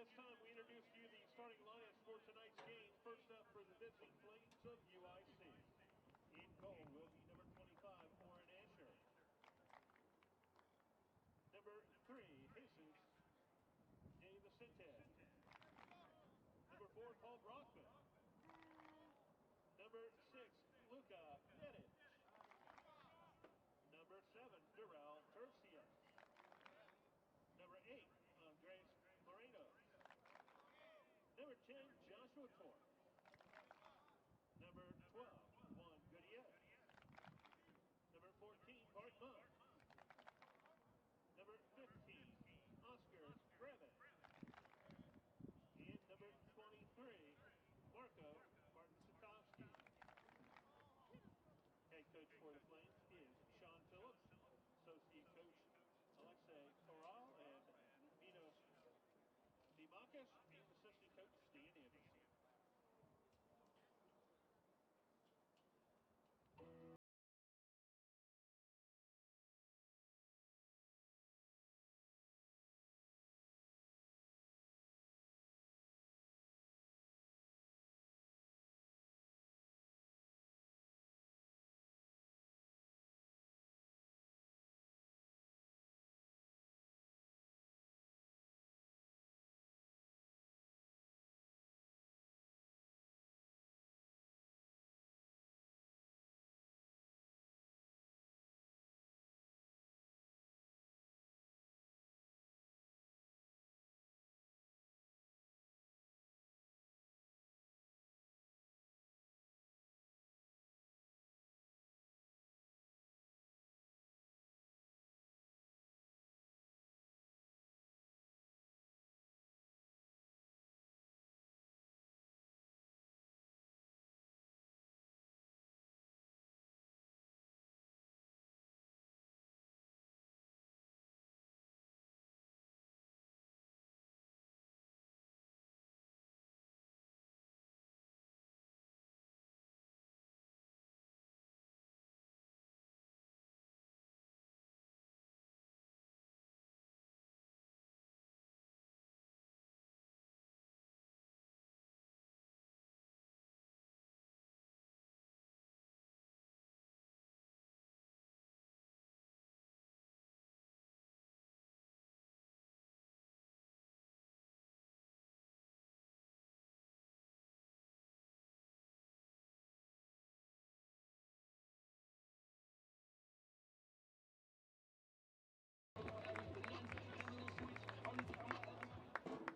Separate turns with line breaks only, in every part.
this time, we introduce to you the starting lineups for tonight's game. First up for the visiting Flames of UIC. In goal will be number 25, Oren Asher. Number 3, Jesus De Vicente. Number 4, Paul Brockman. Number 6, Luca Medic. Number 7, Durrell Tercia. Number 8, Andres Moreno. Number 10, Joshua Torp. Number 12, Juan Gutierrez. Number 14, Bart Monk. Number 15, Oscar Breven. And number 23, Marco Martin-Sikovsky. Head coach for the Flames is Sean Phillips. Associate coach Alexei Corral and Minos Dimakis, and assistant coach Stan Anderson.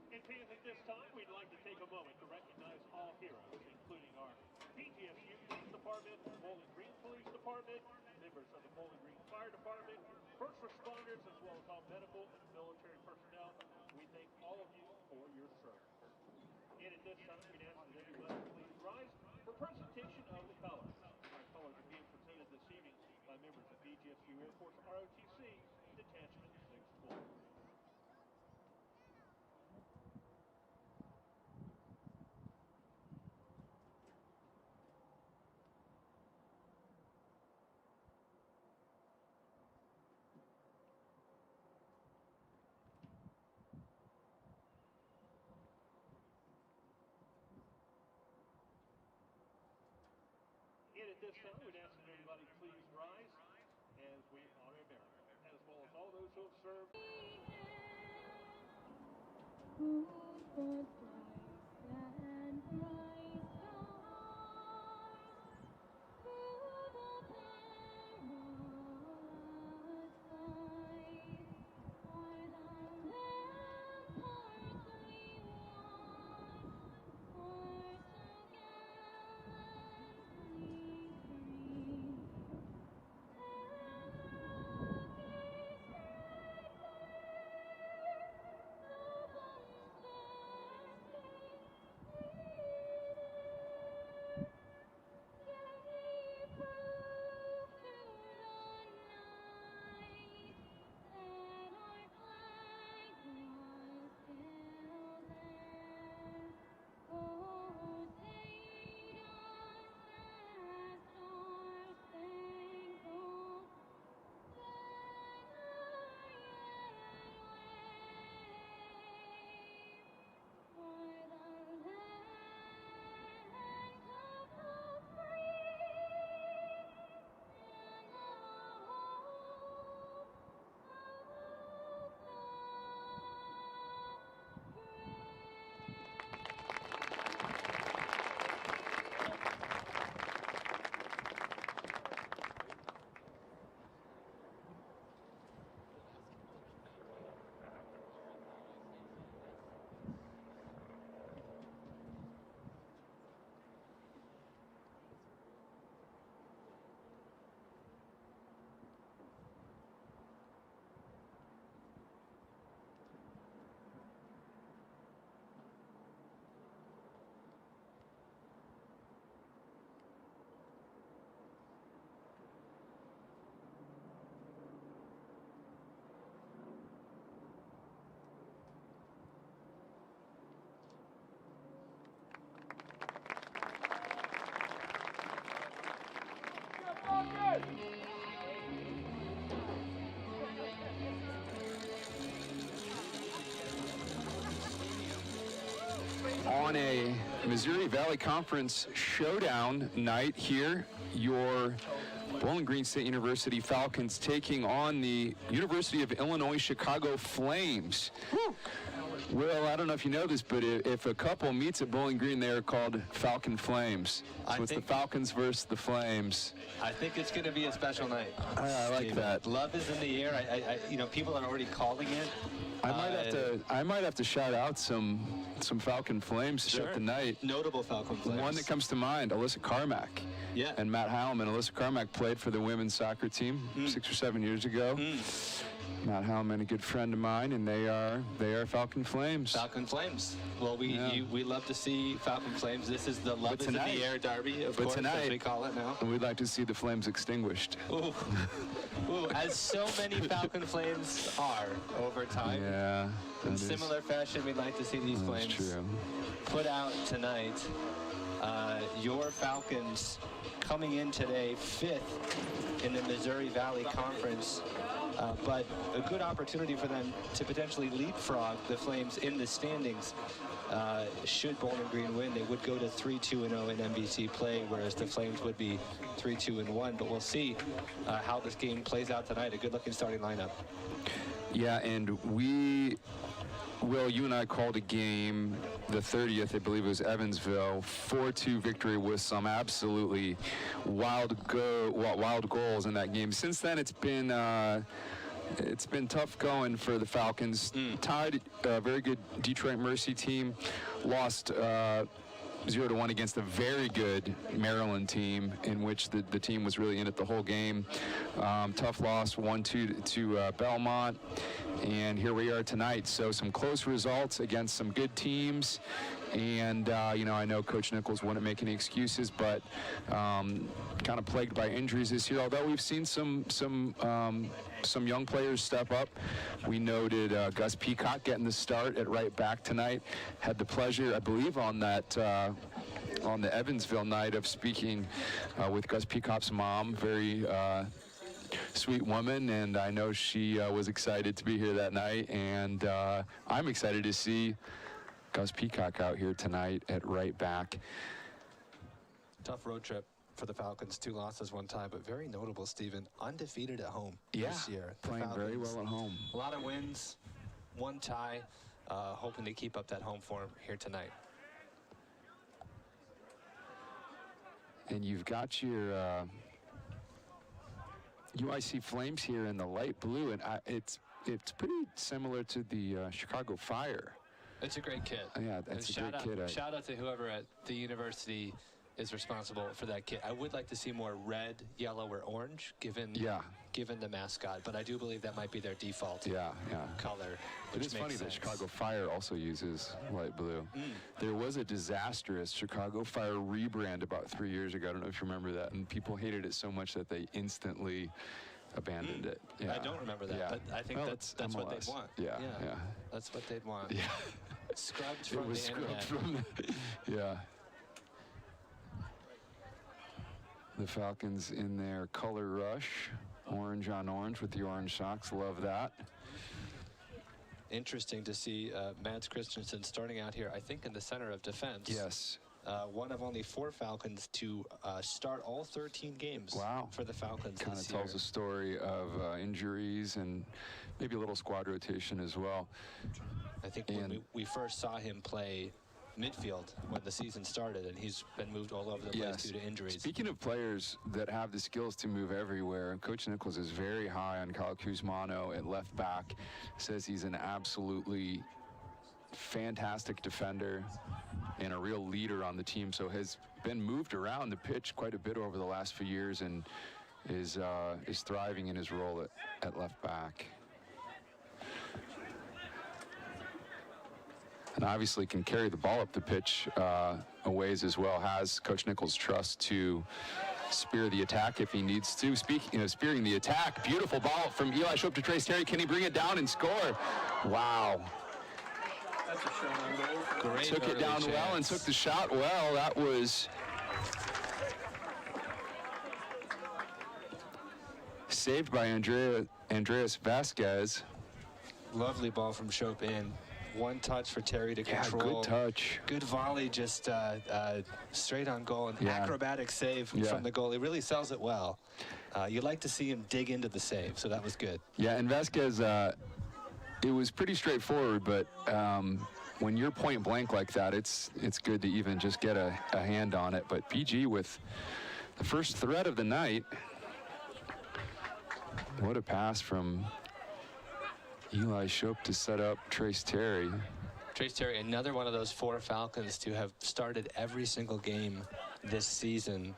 And fans, at this time, we'd like to take a moment to recognize all heroes, including our BGSU Police Department, Bowling Green Police Department, members of the Bowling Green Fire Department, first responders, as well as all medical and military personnel. We thank all of you for your service. And at this time, we'd ask that everybody please rise for presentation of the colors. Our colors are being presented this evening by members of BGSU Air Force ROTC, Detachment 6-4. And at this time, we'd ask that everybody please rise as we honor America, as well as all those who have served.
on a Missouri Valley Conference showdown night here. Your Bowling Green State University Falcons taking on the University of Illinois Chicago Flames. Woo. Will, I don't know if you know this, but if a couple meets at Bowling Green, they're called Falcon Flames. So it's the Falcons versus the Flames.
I think it's going to be a special night.
I like that.
Love is in the air. You know, people are already calling it.
I might have to shout out some Falcon Flames throughout the night.
Notable Falcon Flames.
One that comes to mind, Alyssa Carmack.
Yeah.
And Matt Howman. Alyssa Carmack played for the women's soccer team 6 or 7 years ago. Matt Howman, a good friend of mine, and they are Falcon Flames.
Falcon Flames. Well, we love to see Falcon Flames. This is the Love is in the Air derby, of course, as we call it now.
And we'd like to see the Flames extinguished.
Ooh. Ooh, as so many Falcon Flames are over time.
Yeah.
In similar fashion, we'd like to see these Flames put out tonight. Your Falcons coming in today 5th in the Missouri Valley Conference. But a good opportunity for them to potentially leapfrog the Flames in the standings. Should Bowling Green win, they would go to 3-2-0 in MVC play, whereas the Flames would be 3-2-1. But we'll see how this game plays out tonight. A good-looking starting lineup.
Yeah, and Will, you and I called a game, the 30th, I believe it was Evansville, 4-2 victory with some absolutely wild goals in that game. Since then, it's been tough going for the Falcons. Tied a very good Detroit Mercy team, lost 0-1 against a very good Maryland team, in which the team was really in it the whole game. Tough loss, 1-2 to Belmont. And here we are tonight. So some close results against some good teams. And, you know, I know Coach Nichols wouldn't make any excuses, but kind of plagued by injuries this year. Although we've seen some young players step up. We noted Gus Peacock getting the start at right back tonight. Had the pleasure, I believe, on that on the Evansville night of speaking with Gus Peacock's mom. Very sweet woman, and I know she was excited to be here that night, and I'm excited to see Gus Peacock out here tonight at right back.
Tough road trip for the Falcons. 2 losses, 1 tie, but very notable, Stephen. Undefeated at home this year.
Playing very well at home.
A lot of wins, 1 tie, hoping to keep up that home form here tonight.
And you've got your UIC Flames here in the light blue, and it's pretty similar to the Chicago Fire.
It's a great kit.
Yeah, that's a great kit.
Shout out to whoever at the university is responsible for that kit. I would like to see more red, yellow, or orange, given the mascot, but I do believe that might be their default color.
It is funny that Chicago Fire also uses light blue. There was a disastrous Chicago Fire rebrand about 3 years ago. I don't know if you remember that, and people hated it so much that they instantly abandoned it. Yeah.
I don't remember that, but I think that's what they'd want.
Yeah.
That's what they'd want.
Yeah.
Scrubbed from the internet.
Yeah. The Falcons in their color rush, orange on orange with the orange socks. Love that.
Interesting to see Mads Christensen starting out here, I think, in the center of defense.
Yes.
One of only 4 Falcons to start all 13 games for the Falcons.
Kind of tells a story of injuries and maybe a little squad rotation as well.
I think when we first saw him play midfield when the season started, and he's been moved all over the place due to injuries.
Speaking of players that have the skills to move everywhere, Coach Nichols is very high on Kyle Kuzmano at left back. Says he's an absolutely fantastic defender and a real leader on the team, so has been moved around the pitch quite a bit over the last few years, and is thriving in his role at left back. And obviously can carry the ball up the pitch a ways as well. Has Coach Nichols' trust to spear the attack if he needs to. Speaking of spearing the attack, beautiful ball from Eli Shope to Trace Terry. Can he bring it down and score? Wow.
That's a shot on goal.
Great.
Took it down well and took the shot well. That was saved by Andreas Vasquez.
Lovely ball from Shope in. One touch for Terry to control.
Good touch.
Good volley, just straight on goal. An acrobatic save from the goal. He really sells it well. You like to see him dig into the save, so that was good.
Yeah, and Vasquez, it was pretty straightforward, but when you're point blank like that, it's good to even just get a hand on it. But BG with the first threat of the night. What a pass from Eli Shope to set up Trace Terry.
Trace Terry, another one of those 4 Falcons to have started every single game this season.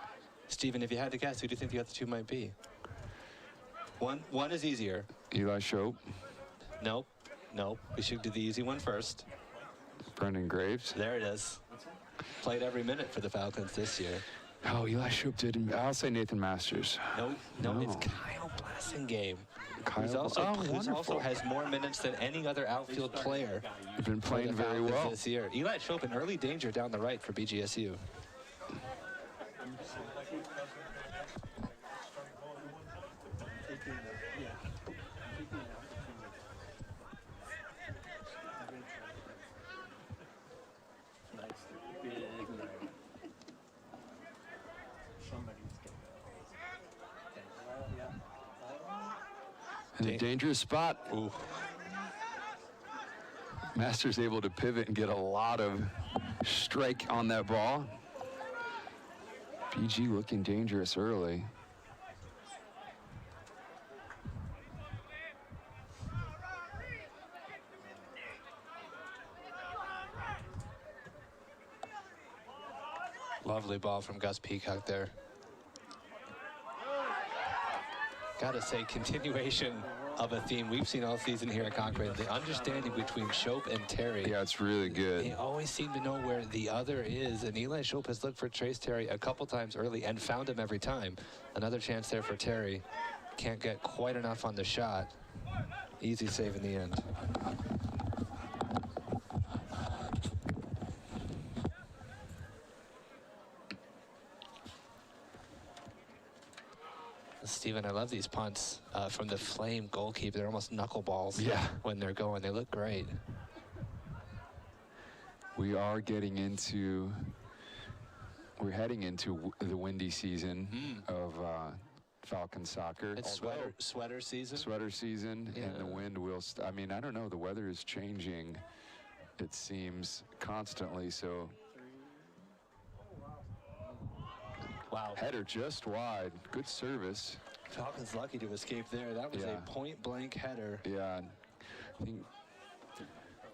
Steven, if you had to guess, who do you think the other 2 might be? One is easier.
Eli Shope.
Nope. We should do the easy one first.
Brendan Graves.
There it is. Played every minute for the Falcons this year.
Oh, Eli Shope did. I'll say Nathan Masters.
No, it's Kyle Blassingame.
Kyle,
who also has more minutes than any other outfield player.
He's been playing very well
this year. Eli Shope in early danger down the right for BGSU.
In a dangerous spot.
Ooh.
Masters able to pivot and get a lot of strike on that ball. BG looking dangerous early.
Lovely ball from Gus Peacock there. Gotta say, continuation of a theme we've seen all season here at Cochrane. The understanding between Shope and Terry.
Yeah, it's really good.
They always seem to know where the other is, and Eli Shope has looked for Trace Terry a couple times early and found him every time. Another chance there for Terry. Can't get quite enough on the shot. Easy save in the end. Steven, I love these punts from the Flame goalkeeper. They're almost knuckleballs when they're going. They look great.
We are getting into, we're heading into the windy season of Falcon soccer.
It's sweater season.
Sweater season, and the wind will, I mean, I don't know, the weather is changing, it seems, constantly, so.
Wow.
Header just wide, good service.
Falcons lucky to escape there. That was a point-blank header.
Yeah, I think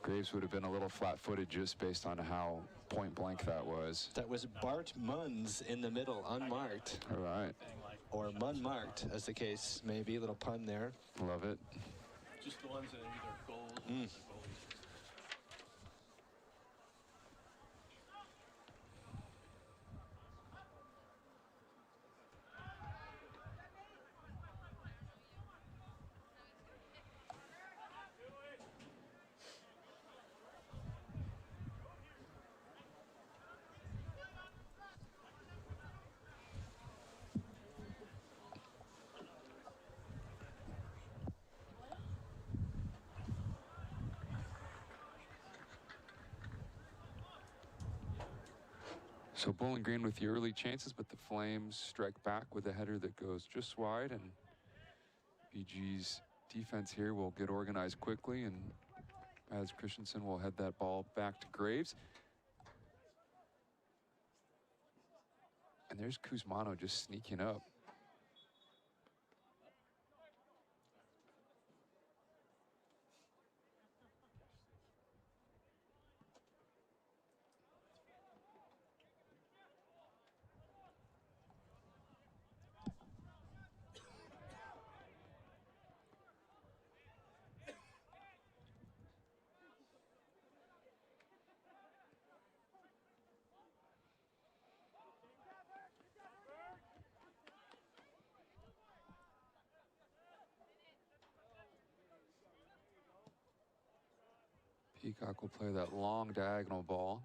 Graves would have been a little flat-footed just based on how point-blank that was.
That was Bart Munns in the middle, unmarked.
All right.
Or Munn-marked, as the case may be. A little pun there.
Love it.
Just the ones that are either goals or goalies.
So Bowling Green with the early chances, but the Flames strike back with a header that goes just wide, and BG's defense here will get organized quickly, and as Christensen will head that ball back to Graves. And there's Kuzmano just sneaking up. Peacock will play that long diagonal ball.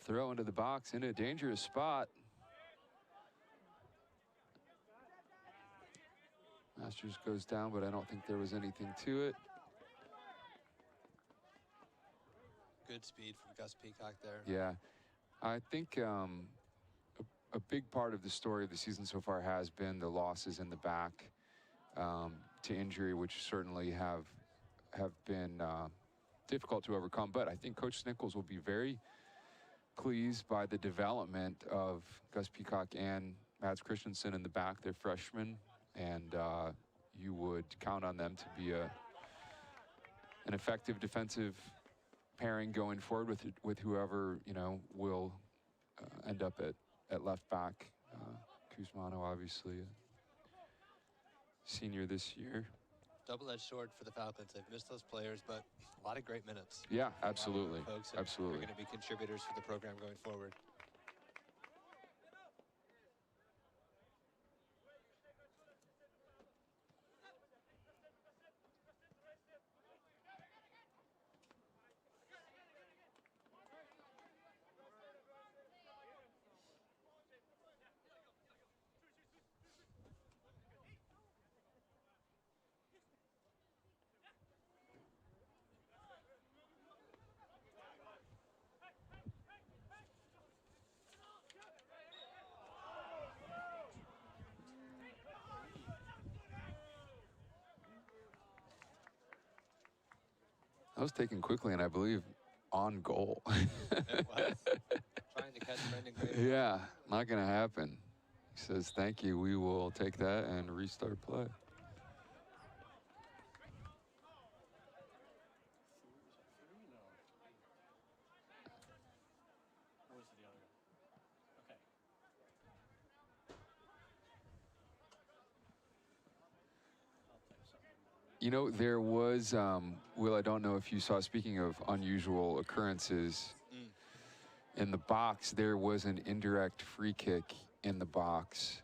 throw into the box in a dangerous spot. Masters goes down, but I don't think there was anything to it.
Good speed from Gus Peacock there.
Yeah, I think a big part of the story of the season so far has been the losses in the back to injury, which certainly have been difficult to overcome. But I think Coach Nichols will be very pleased by the development of Gus Peacock and Mads Christensen in the back. They're freshmen, and you would count on them to be an effective defensive pairing going forward with whoever, you know, will end up at left back. Kuzmano, obviously, a senior this year.
Double-edged sword for the Falcons. They've missed those players, but a lot of great minutes.
Yeah, absolutely.
Folks
absolutely.
are going to be contributors for the program going forward.
That was taken quickly, and I believe on goal.
It was. Trying to catch Brendan Green.
Yeah, not going to happen. He says, thank you, we will take that and restart play. You know, there was, Will, I don't know if you saw, speaking of unusual occurrences, in the box, there was an indirect free kick in the box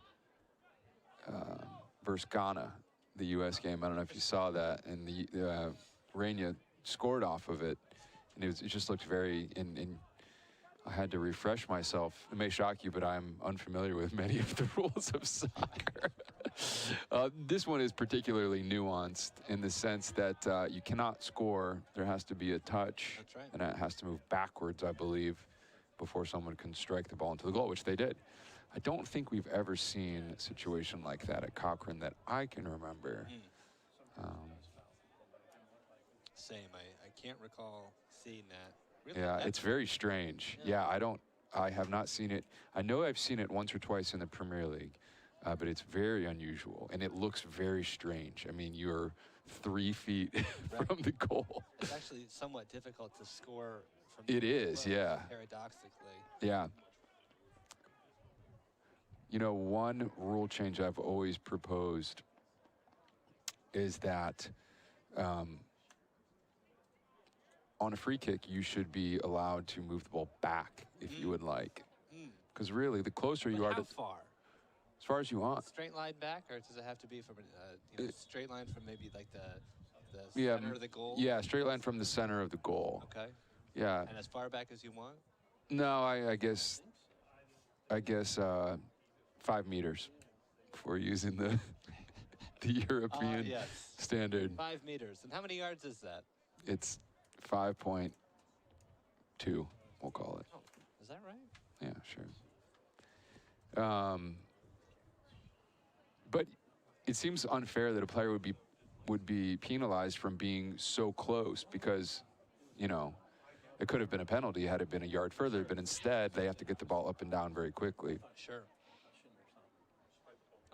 versus Ghana, the U.S. game. I don't know if you saw that, and the Rania scored off of it, and it just looked very, and I had to refresh myself. It may shock you, but I'm unfamiliar with many of the rules of soccer. This one is particularly nuanced in the sense that you cannot score. There has to be a touch.
That's right.
And it has to move backwards, I believe, before someone can strike the ball into the goal, which they did. I don't think we've ever seen a situation like that at Cochrane that I can remember.
Same. I can't recall seeing that. Really?
Yeah, it's very strange. Yeah, I have not seen it. I know I've seen it once or twice in the Premier League, but it's very unusual, and it looks very strange. I mean, you're 3 feet from the goal.
It's actually somewhat difficult to score from
It is, yeah.
Paradoxically.
Yeah. You know, one rule change I've always proposed is that on a free kick, you should be allowed to move the ball back if you would like. Because really, the closer you are
how
to...
far?
As far as you want.
Straight line back, or does it have to be from a straight line from maybe like the
Yeah,
center of the goal?
Yeah, straight line from the center of the goal.
Okay.
Yeah.
And as far back as you want?
No, I guess 5 meters for using the European
Yes.
standard.
5 meters. And how many yards is that?
It's 5.2, we'll call it.
Oh, is that right?
Yeah, sure. But it seems unfair that a player would be penalized from being so close because, you know, it could have been a penalty had it been a yard further, but instead they have to get the ball up and down very quickly.
Sure.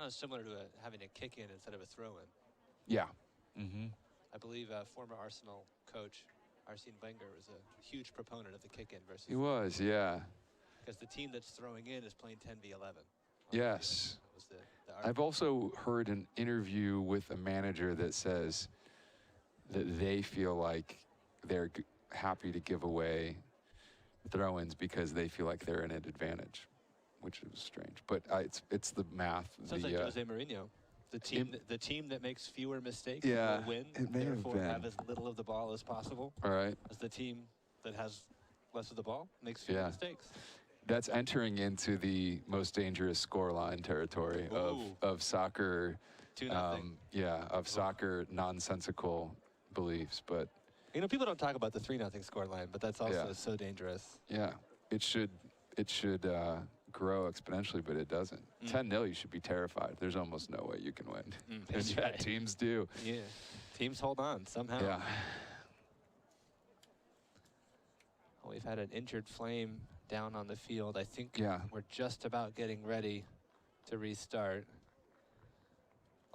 Similar to having a kick in instead of a throw in.
Yeah. Mm-hmm.
I believe former Arsenal coach Arsene Wenger was a huge proponent of the kick in versus.
He was, yeah.
Because the team that's throwing in is playing 10v11.
Yes.
That was the
I've also heard an interview with a manager that says that they feel like they're happy to give away throw-ins because they feel like they're in an advantage, which is strange. But it's the math.
Sounds like Jose Mourinho. The team that makes fewer mistakes will win,
it may
therefore
have been.
have as little of the ball as possible.
All right.
As the team that has less of the ball, makes fewer mistakes.
That's entering into the most dangerous scoreline territory of soccer.
2-0.
Of soccer nonsensical beliefs, but
you know, people don't talk about the 3-0 scoreline, but that's also so dangerous.
Yeah, it should grow exponentially, but it doesn't. 10-0, you should be terrified. There's almost no way you can win. And yet teams do.
Yeah, teams hold on somehow.
Yeah.
Well, we've had an injured Flame down on the field. I think we're just about getting ready to restart.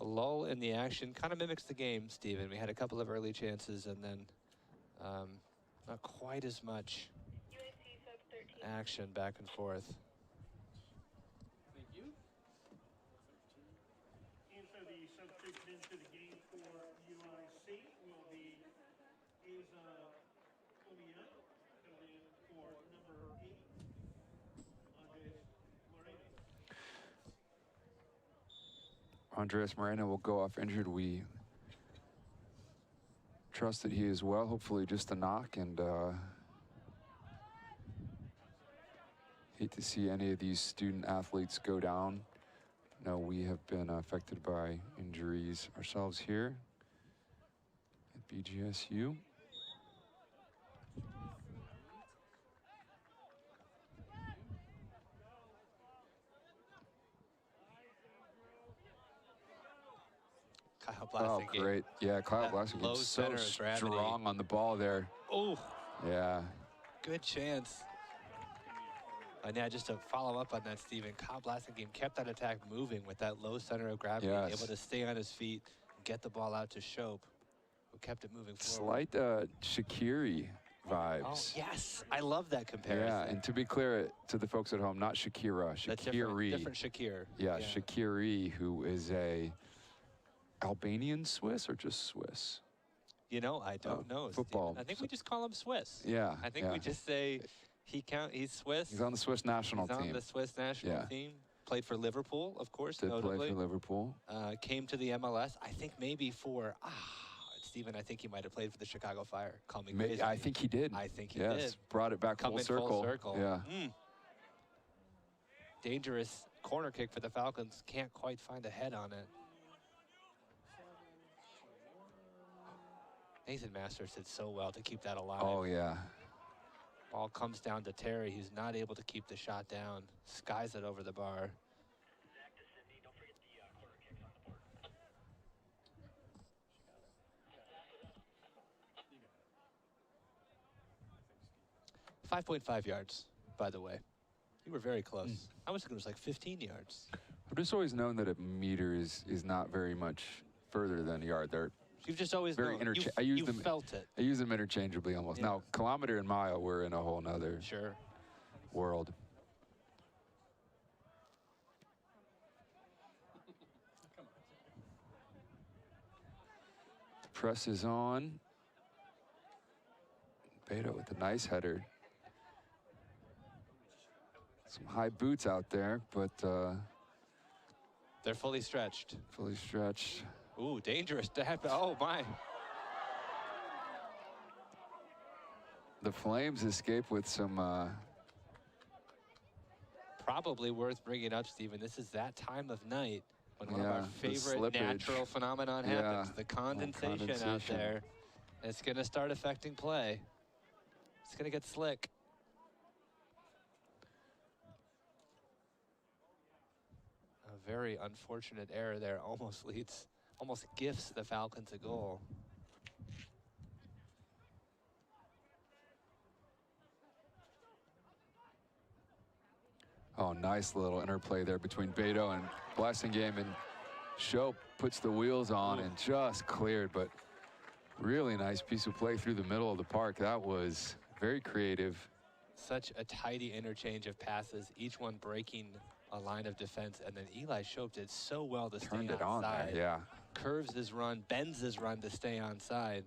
A lull in the action kind of mimics the game, Steven. We had a couple of early chances and then not quite as much action back and forth.
Thank you. And so the substitution into the game for UIC will be coming in for number 8,
Andres Moreno will go off injured. We trust that he is well, hopefully just a knock, and hate to see any of these student athletes go down. No, we have been affected by injuries ourselves here at BGSU.
Kyle Blasingame.
Oh, great. Yeah, Kyle Blasingame so strong on the ball there.
Oh.
Yeah.
Good chance. And yeah, just to follow up on that, Steven, Kyle Blasingame kept that attack moving with that low center of gravity, able to stay on his feet, get the ball out to Shope, who kept it moving forward.
Slight Shaqiri vibes.
Oh, yes. I love that comparison.
Yeah, and to be clear to the folks at home, not Shakira, Shaqiri.
Different Shakir.
Yeah, Shaqiri, who is a Albanian Swiss or just Swiss?
You know, I don't know.
Football.
Steven. I think we just call him Swiss.
Yeah.
I think we just say he's Swiss.
He's on the Swiss national team.
He's on the Swiss national team. Played for Liverpool, of course, notably.
Play for Liverpool.
Came to the MLS, I think maybe for, Steven, I think he might have played for the Chicago Fire. Call me crazy.
I think he did.
I think he did.
Yes, brought it back full circle. Yeah.
Dangerous corner kick for the Falcons. Can't quite find a head on it. Nathan Masters did so well to keep that alive.
Oh, yeah.
Ball comes down to Terry. He's not able to keep the shot down. Skies it over the bar. 5.5 yards, by the way. You were very close. I was thinking it was like 15 yards.
I've just always known that a meter is not very much further than a yard. They're
You've just always
very
known. You felt it.
I use them interchangeably almost. Now, kilometer and mile, we're in a whole nother world. The press is on. Beto with a nice header. Some high boots out there, but
they're fully stretched.
Fully stretched.
Ooh, dangerous to have. Oh, my.
The Flames escape with some...
Probably worth bringing up, Steven. This is that time of night when one of our favorite natural phenomenon happens. The condensation out there. It's going to start affecting play. It's going to get slick. A very unfortunate error there. Almost gifts the Falcons a goal.
Oh, nice little interplay there between Beto and Blasingame, and Shope puts the wheels on and just cleared, but really nice piece of play through the middle of the park. That was very creative.
Such a tidy interchange of passes, each one breaking a line of defense, and then Eli Shope did so well to stay onside.
On there,
Curves his run, bends his run to stay onside.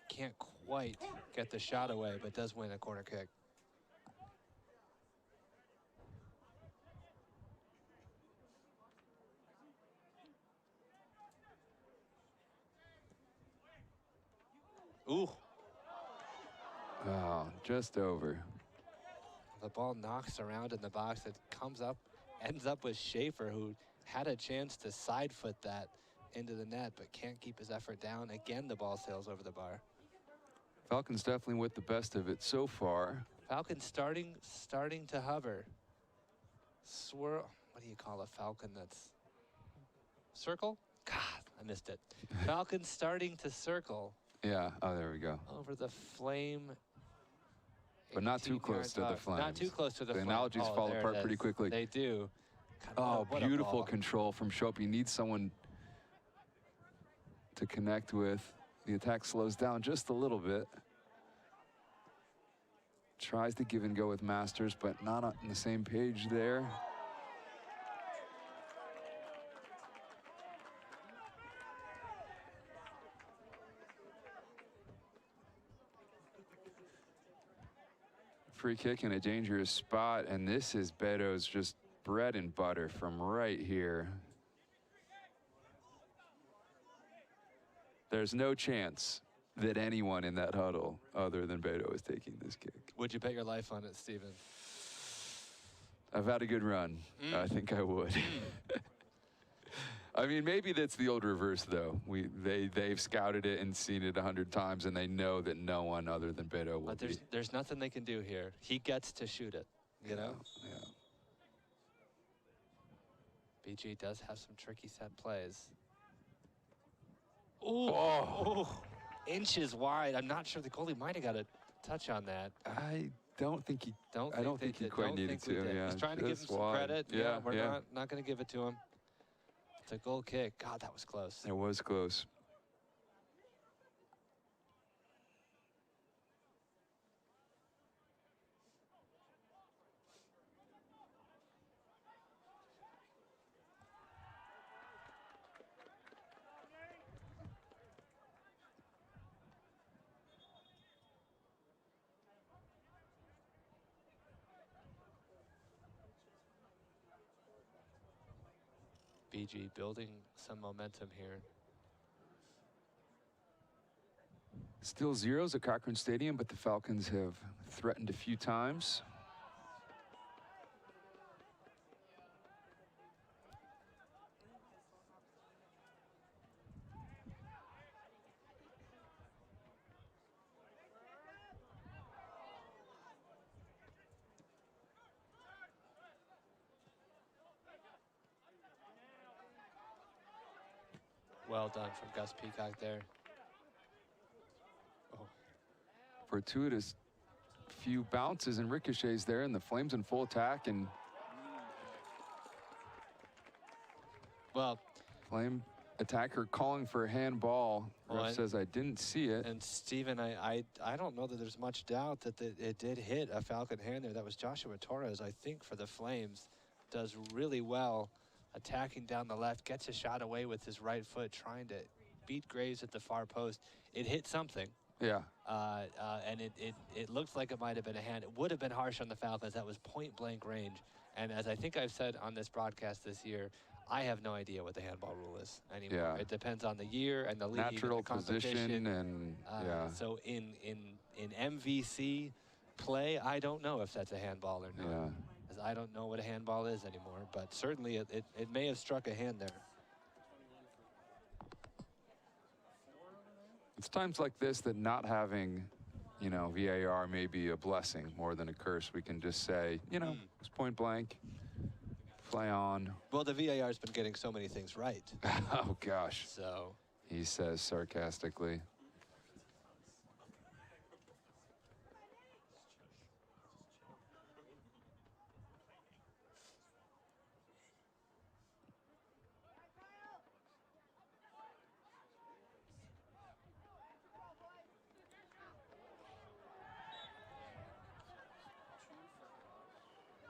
Can't quite get the shot away, but does win a corner kick. Ooh.
Oh, just over.
The ball knocks around in the box. It comes up, ends up with Schaefer, who had a chance to side foot that into the net, but can't keep his effort down. Again, the ball sails over the bar.
Falcons definitely with the best of it so far.
Falcons starting to hover. Swirl. What do you call a Falcon that's circle? God, I missed it. Falcons starting to circle.
Yeah. Oh, there we go.
Over the flame.
But not too close to the flames.
Not too close to the flames.
The analogies fall apart pretty quickly.
They do.
God,
what
beautiful control from Schopp. You need someone to connect with. The attack slows down just a little bit. Tries to give and go with Masters, but not on the same page there. Free kick in a dangerous spot, and this is Beto's just bread and butter from right here. There's no chance that anyone in that huddle other than Beto is taking this kick.
Would you bet your life on it, Steven?
I've had a good run. I think I would. I mean, maybe that's the old reverse, though. They've scouted it and seen it 100 times, and they know that no one other than Beto will.
But there's nothing they can do here. He gets to shoot it, you know?
Yeah.
BG does have some tricky set plays. Ooh, oh. Inches wide. I'm not sure the goalie might have got a touch on that.
I don't think he. I don't think he quite needed to. Yeah,
he's trying to give him some credit. Yeah, we're not going to give it to him. It's a goal kick. God, that was close.
It was close.
BG building some momentum here.
Still zeros at Cochrane Stadium, but the Falcons have threatened a few times.
Well done from Gus Peacock there. Oh.
Fortuitous few bounces and ricochets there, and the Flames in full attack, and
well,
Flame attacker calling for a handball. Ref says I didn't see it.
And Steven, I don't know that there's much doubt that it did hit a Falcon hand there. That was Joshua Torres, I think, for the Flames. Does really well attacking down the left, gets a shot away with his right foot, trying to beat Graves at the far post. It hit something.
Yeah.
And it looks like it might have been a hand. It would have been harsh on the Falcons. That was point blank range. And as I think I've said on this broadcast this year, I have no idea what the handball rule is anymore.
Yeah.
It depends on the year and the league.
Natural
and the competition.
position and yeah.
So in MVC play, I don't know if that's a handball or not.
Yeah.
I don't know what a handball is anymore, but certainly it may have struck a hand there.
It's times like this that not having, you know, VAR may be a blessing more than a curse. We can just say, you know, it's point blank, play on.
Well, the VAR's been getting so many things right.
Oh, gosh.
So.
He says sarcastically.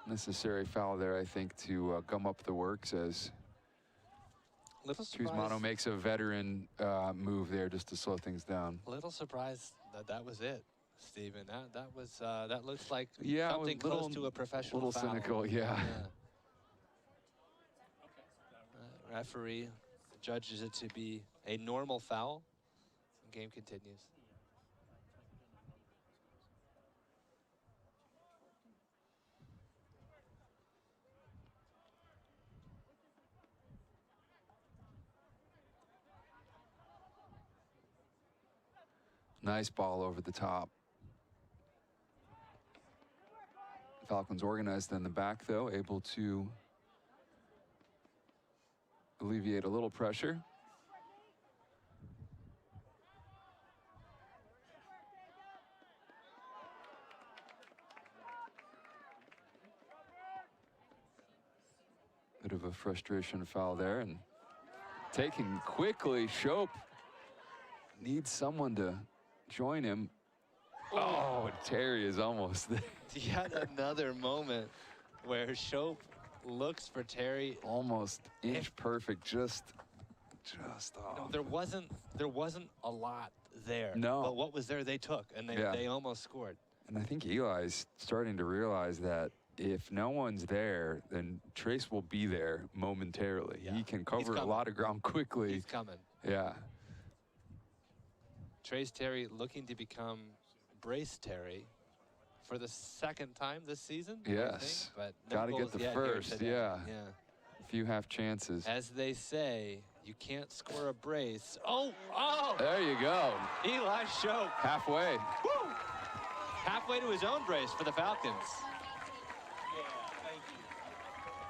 Necessary foul there, I think, to gum up the works as Tuzmano makes a veteran move there just to slow things down.
Little surprised that was it, Steven. That looks like
something
close to a professional foul.
Cynical, yeah.
Referee judges it to be a normal foul. Game continues.
Nice ball over the top. Falcons organized in the back, though, able to alleviate a little pressure. Bit of a frustration foul there, and taking quickly, Shope needs someone to join him. Oh, Terry is almost there.
Yet another moment where Shope looks for Terry.
Almost inch perfect, just off.
No, there wasn't a lot there.
No.
But what was there, they took, and they almost scored.
And I think Eli's starting to realize that if no one's there, then Trace will be there momentarily.
Yeah.
He can cover a lot of ground quickly.
He's coming.
Yeah.
Trace Terry looking to become Brace Terry for the second time this season.
Yes.
But no
got to get
goals
the
yet
first.
here today.
Yeah.
Yeah.
A few half chances.
As they say, you can't score a brace. Oh!
There you go.
Eli Shope.
Halfway.
Woo! Halfway to his own brace for the Falcons.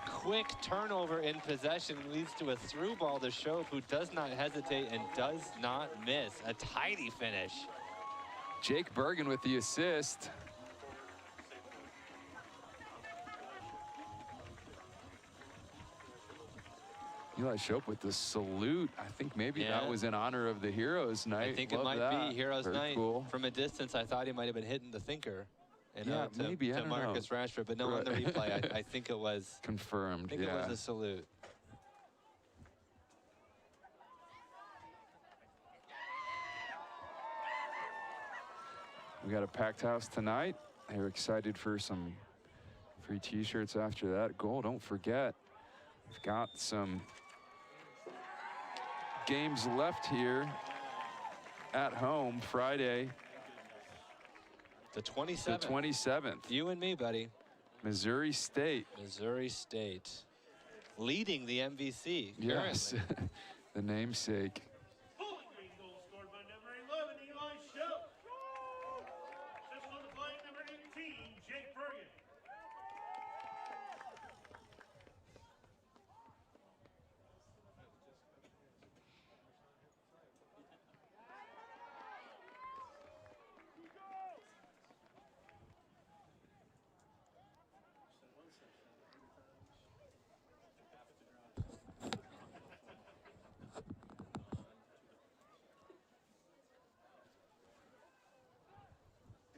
Quick turnover in possession leads to a through ball to Shope, who does not hesitate and does not miss. A tidy finish.
Jake Bergen with the assist. Eli Shope with the salute. I think maybe that was in honor of the Heroes Night.
I think
Love
it might
that.
be Heroes
Very
Night.
Cool.
From a distance, I thought he might have been hitting the thinker. And
Yeah, maybe, I
to
don't
Marcus
know.
Rashford, but no, on the replay, I think it was.
Confirmed,
I think it was a salute.
We got a packed house tonight. They're excited for some free t-shirts after that goal. Don't forget, we've got some games left here at home Friday.
The 27th.
The 27th.
You and me, buddy.
Missouri State.
Missouri State. Leading the MVC.
Yes. The namesake.
Bowling Green goal scored by number 11, Eli Shope. Assist on the play, number 18, Jake Bergen.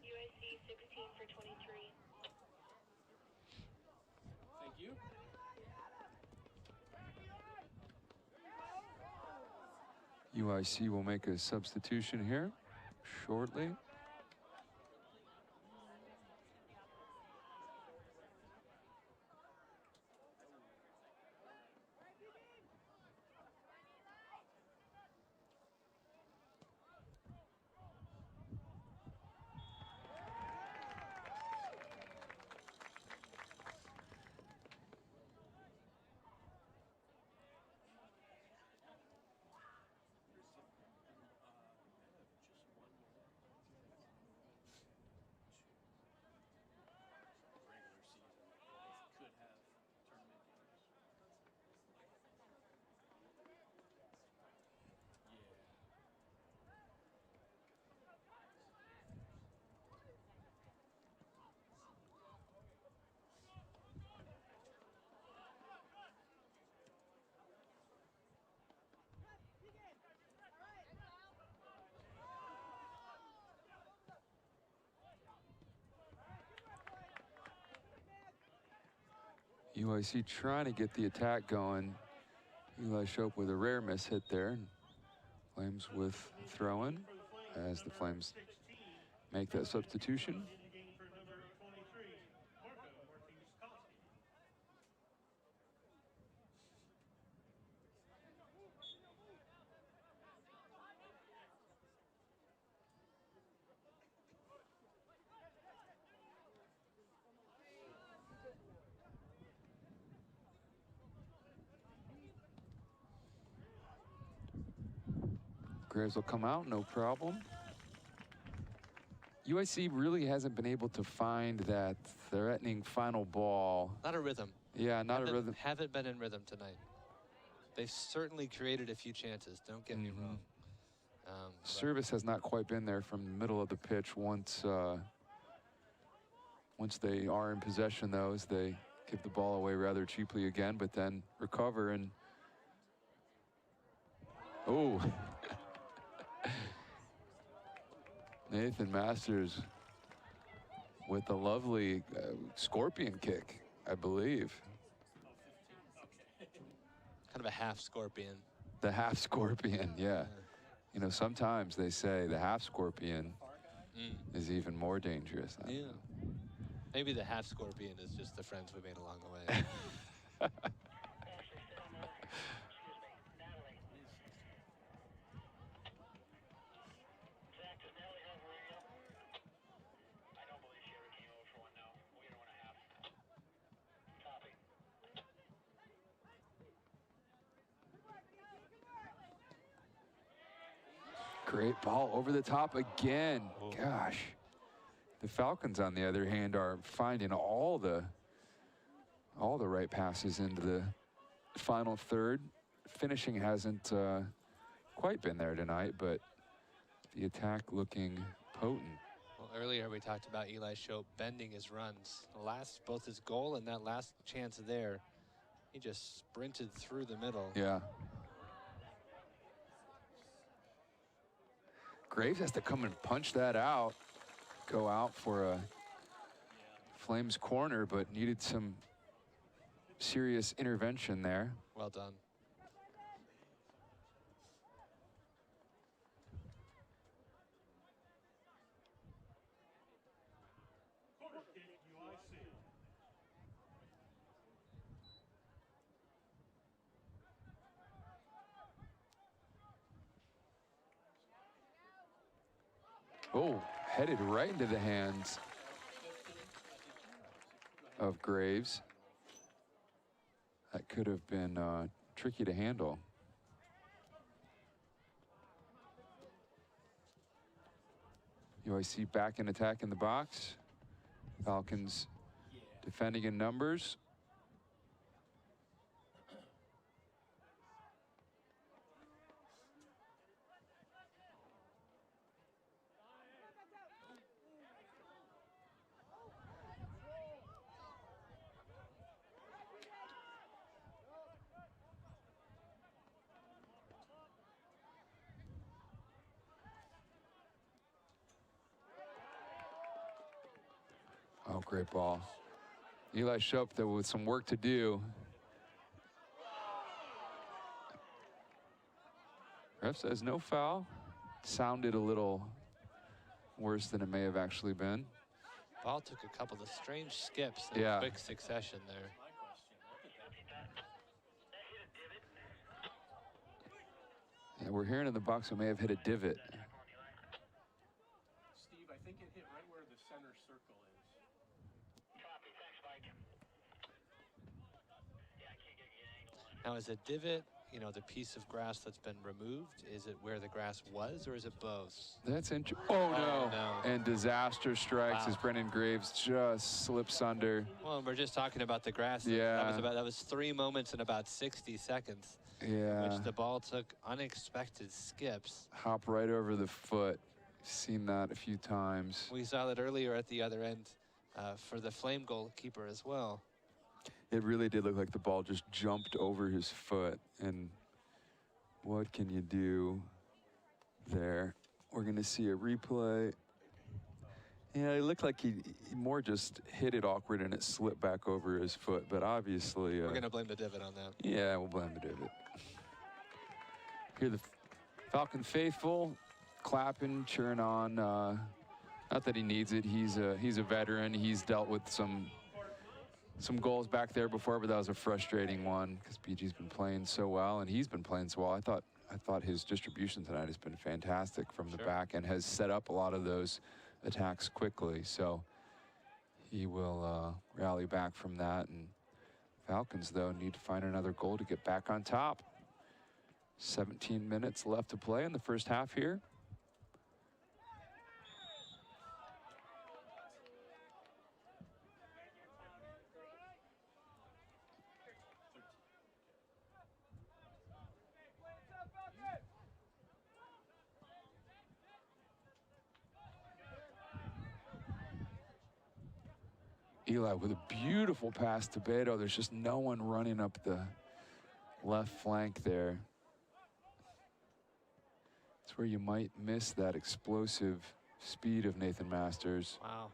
UIC 16 for 23.
Thank you.
UIC will make a substitution here shortly. UIC trying to get the attack going. Eli Shope with a rare miss hit there. Flames with throw-in as the Flames make that substitution. Graves will come out, no problem. UIC really hasn't been able to find that threatening final ball.
Not a rhythm.
Yeah, not a rhythm.
Haven't been in rhythm tonight. They've certainly created a few chances, don't get me wrong.
Service has not quite been there from the middle of the pitch. Once they are in possession, though, as they give the ball away rather cheaply again, but then recover and oh. Nathan Masters with a lovely scorpion kick, I believe.
Kind of a half scorpion.
The half scorpion, yeah. You know, sometimes they say the half scorpion is even more dangerous.
Yeah. Maybe the half scorpion is just the friends we made along the way.
Great ball over the top again. Oh. Gosh. The Falcons, on the other hand, are finding all the right passes into the final third. Finishing hasn't quite been there tonight, but the attack looking potent.
Well, earlier we talked about Eli Shope bending his runs. Both his goal and that last chance there, he just sprinted through the middle.
Yeah. Graves has to come and punch that out. Go out for a Flames corner, but needed some serious intervention there.
Well done.
Oh, headed right into the hands of Graves. That could have been tricky to handle. UIC back in attack in the box. Falcons defending in numbers. Oh, great ball. Eli Shope, though, with some work to do. Ref says no foul. Sounded a little worse than it may have actually been.
Ball took a couple of strange skips in quick succession there.
Yeah, we're hearing in the box it may have hit a divot.
Steve, I think it hit right where the center circle is.
Now, is a divot, you know, the piece of grass that's been removed? Is it where the grass was, or is it both?
That's interesting. Oh, no. And disaster strikes as Brennan Graves just slips under.
Well, we're just talking about the grass.
Yeah.
That was 3 moments in about 60 seconds.
Yeah.
In which the ball took unexpected skips.
Hop right over the foot. Seen that a few times.
We saw that earlier at the other end for the Flame goalkeeper as well.
It really did look like the ball just jumped over his foot. And what can you do there? We're going to see a replay. Yeah, it looked like he more just hit it awkward and it slipped back over his foot. But obviously...
we're going to blame the divot on that.
Yeah, we'll blame the divot. Here the Falcon faithful clapping, cheering on. Not that he needs it. He's a veteran. He's dealt with some goals back there before, but that was a frustrating one because BG's been playing so well and he's been playing so well. I thought his distribution tonight has been fantastic from the back and has set up a lot of those attacks quickly. So he will rally back from that. And Falcons, though, need to find another goal to get back on top. 17 minutes left to play in the first half here. Eli with a beautiful pass to Beto. There's just no one running up the left flank there. It's where you might miss that explosive speed of Nathan Masters.
Wow.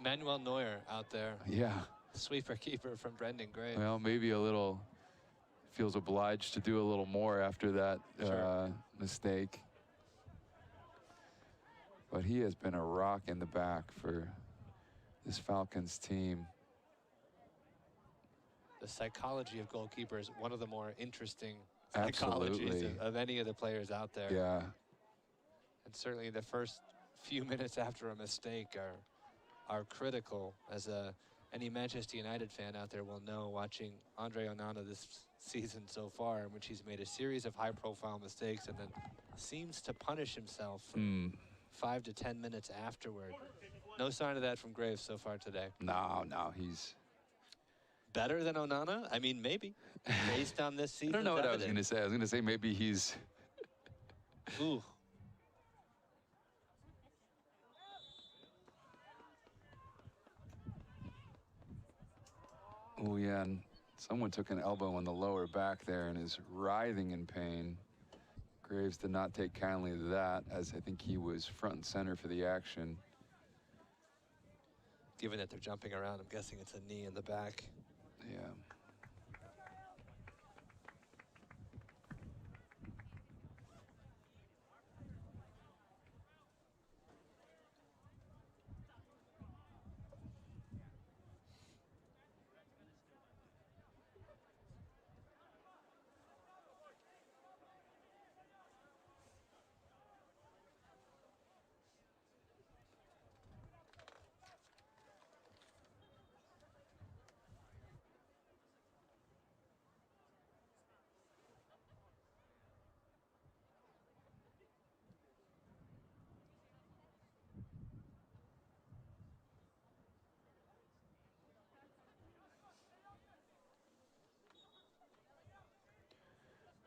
Manuel Neuer out there.
Yeah.
Sweeper keeper from Brendan Gray.
Well, maybe a little, feels obliged to do a little more after that mistake. But he has been a rock in the back for this Falcons team.
The psychology of goalkeepers, one of the more interesting psychologies of any of the players out there.
Yeah.
And certainly the first few minutes after a mistake are critical, as any Manchester United fan out there will know, watching Andre Onana this season so far, in which he's made a series of high-profile mistakes and then seems to punish himself for 5 to 10 minutes afterward. No sign of that from Graves so far today.
No, he's
better than Onana? I mean, maybe, based on this season.
I don't know what I was going to say. I was going to say maybe he's...
Ooh.
Oh, yeah, and someone took an elbow on the lower back there and is writhing in pain. Graves did not take kindly to that, as I think he was front and center for the action.
Given that they're jumping around, I'm guessing it's a knee in the back.
Yeah.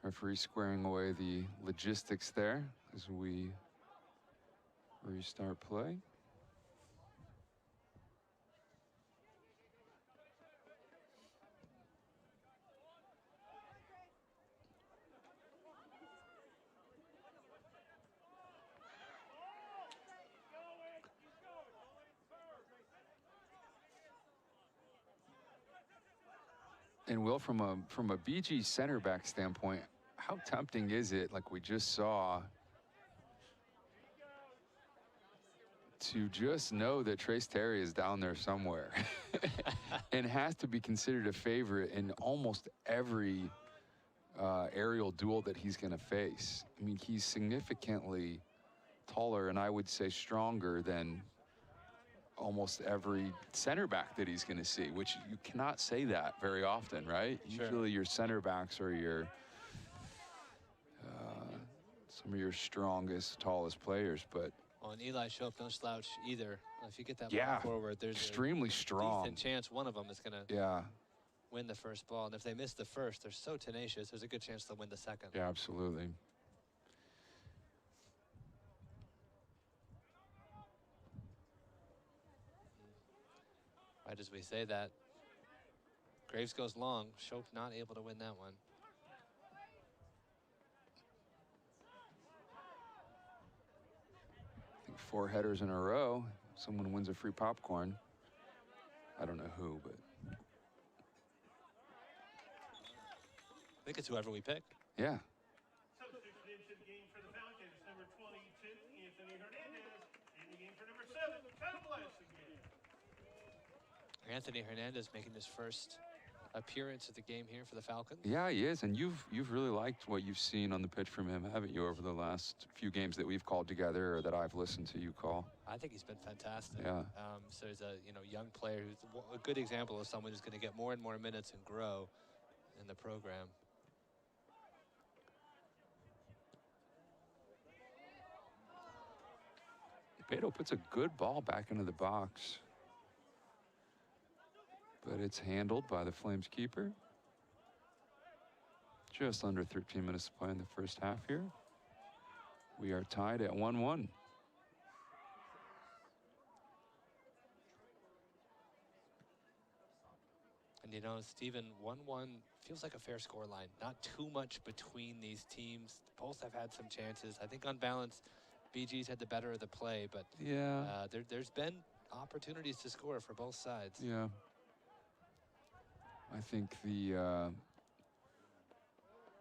Referee squaring away the logistics there as we restart play. And Will, from a BG center back standpoint, how tempting is it, like we just saw, to just know that Trace Terry is down there somewhere and has to be considered a favorite in almost every aerial duel that he's going to face? I mean, he's significantly taller and I would say stronger than almost every center back that he's going to see, which you cannot say that very often, right?
Sure.
Usually your center backs are your some of your strongest, tallest players, but
well, and Eli Shope, no slouch either. If you get that
yeah,
ball forward, there's
extremely strong.
Decent chance one of them is going to win the first ball. And if they miss the first, they're so tenacious, there's a good chance they'll win the second.
Yeah, absolutely.
Right as we say that, Graves goes long. Shope not able to win that one.
I think 4 headers in a row. Someone wins a free popcorn. I don't know who, but
I think it's whoever we pick.
yeah.
Substitution into the game for the Falcons, number 22, Anthony Hernandez. In the game for number 7, Kyle Blassinger.
Anthony Hernandez making his first appearance at the game here for the Falcons.
Yeah, he is, and you've really liked what you've seen on the pitch from him, haven't you, over the last few games that we've called together or that I've listened to you call?
I think he's been fantastic.
Yeah.
So he's a young player who's a good example of someone who's going to get more and more minutes and grow in the program.
Beto puts a good ball back into the box, but it's handled by the Flames keeper. Just under 13 minutes to play in the first half here. We are tied at 1-1.
And, you know, Stephen, 1-1 feels like a fair score line. Not too much between these teams. Both have had some chances. I think on balance, BG's had the better of the play, but
Yeah.
There's been opportunities to score for both sides.
Yeah. I think the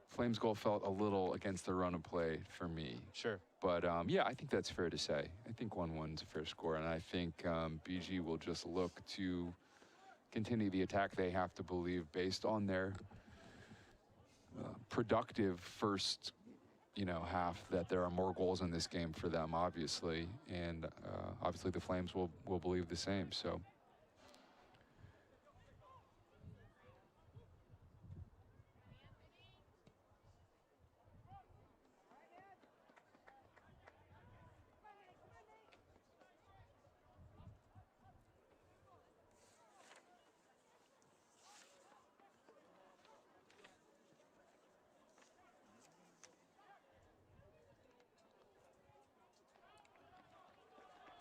Flames goal felt a little against the run of play for me.
Sure.
But, yeah, I think that's fair to say. I think 1-1's a fair score, and I think BG will just look to continue the attack they have to believe based on their productive first, you know, half, that there are more goals in this game for them, obviously. And obviously the Flames will believe the same, so.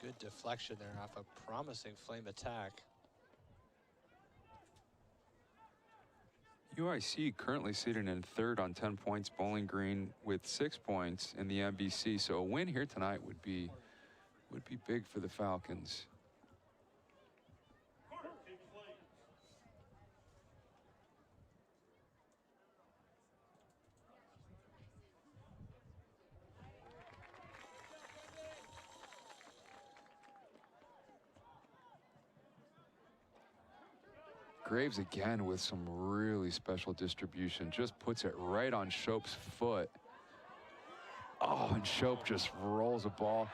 Good deflection there off a promising Flame attack.
UIC currently sitting in third on 10 points, Bowling Green with 6 points in the MVC. So a win here tonight would be big for the Falcons. Graves again with some really special distribution. Just puts it right on Shope's foot. Oh, and Shope just rolls a ball.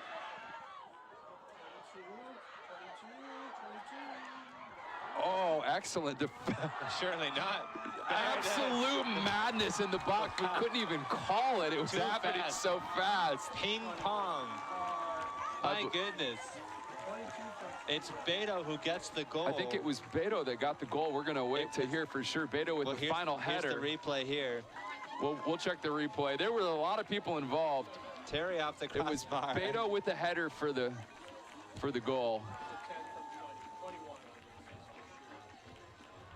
Oh, excellent.
Surely not.
Absolute madness in the box. We couldn't even call it. It was happening so fast.
Ping pong. My goodness. It's Beto who gets the goal.
I think it was Beto that got the goal. We're going to wait to hear for sure. Beto with the final header.
Here's the replay here.
We'll check the replay. There were a lot of people involved.
Terry off the crossbar.
It was Beto with the header for the goal.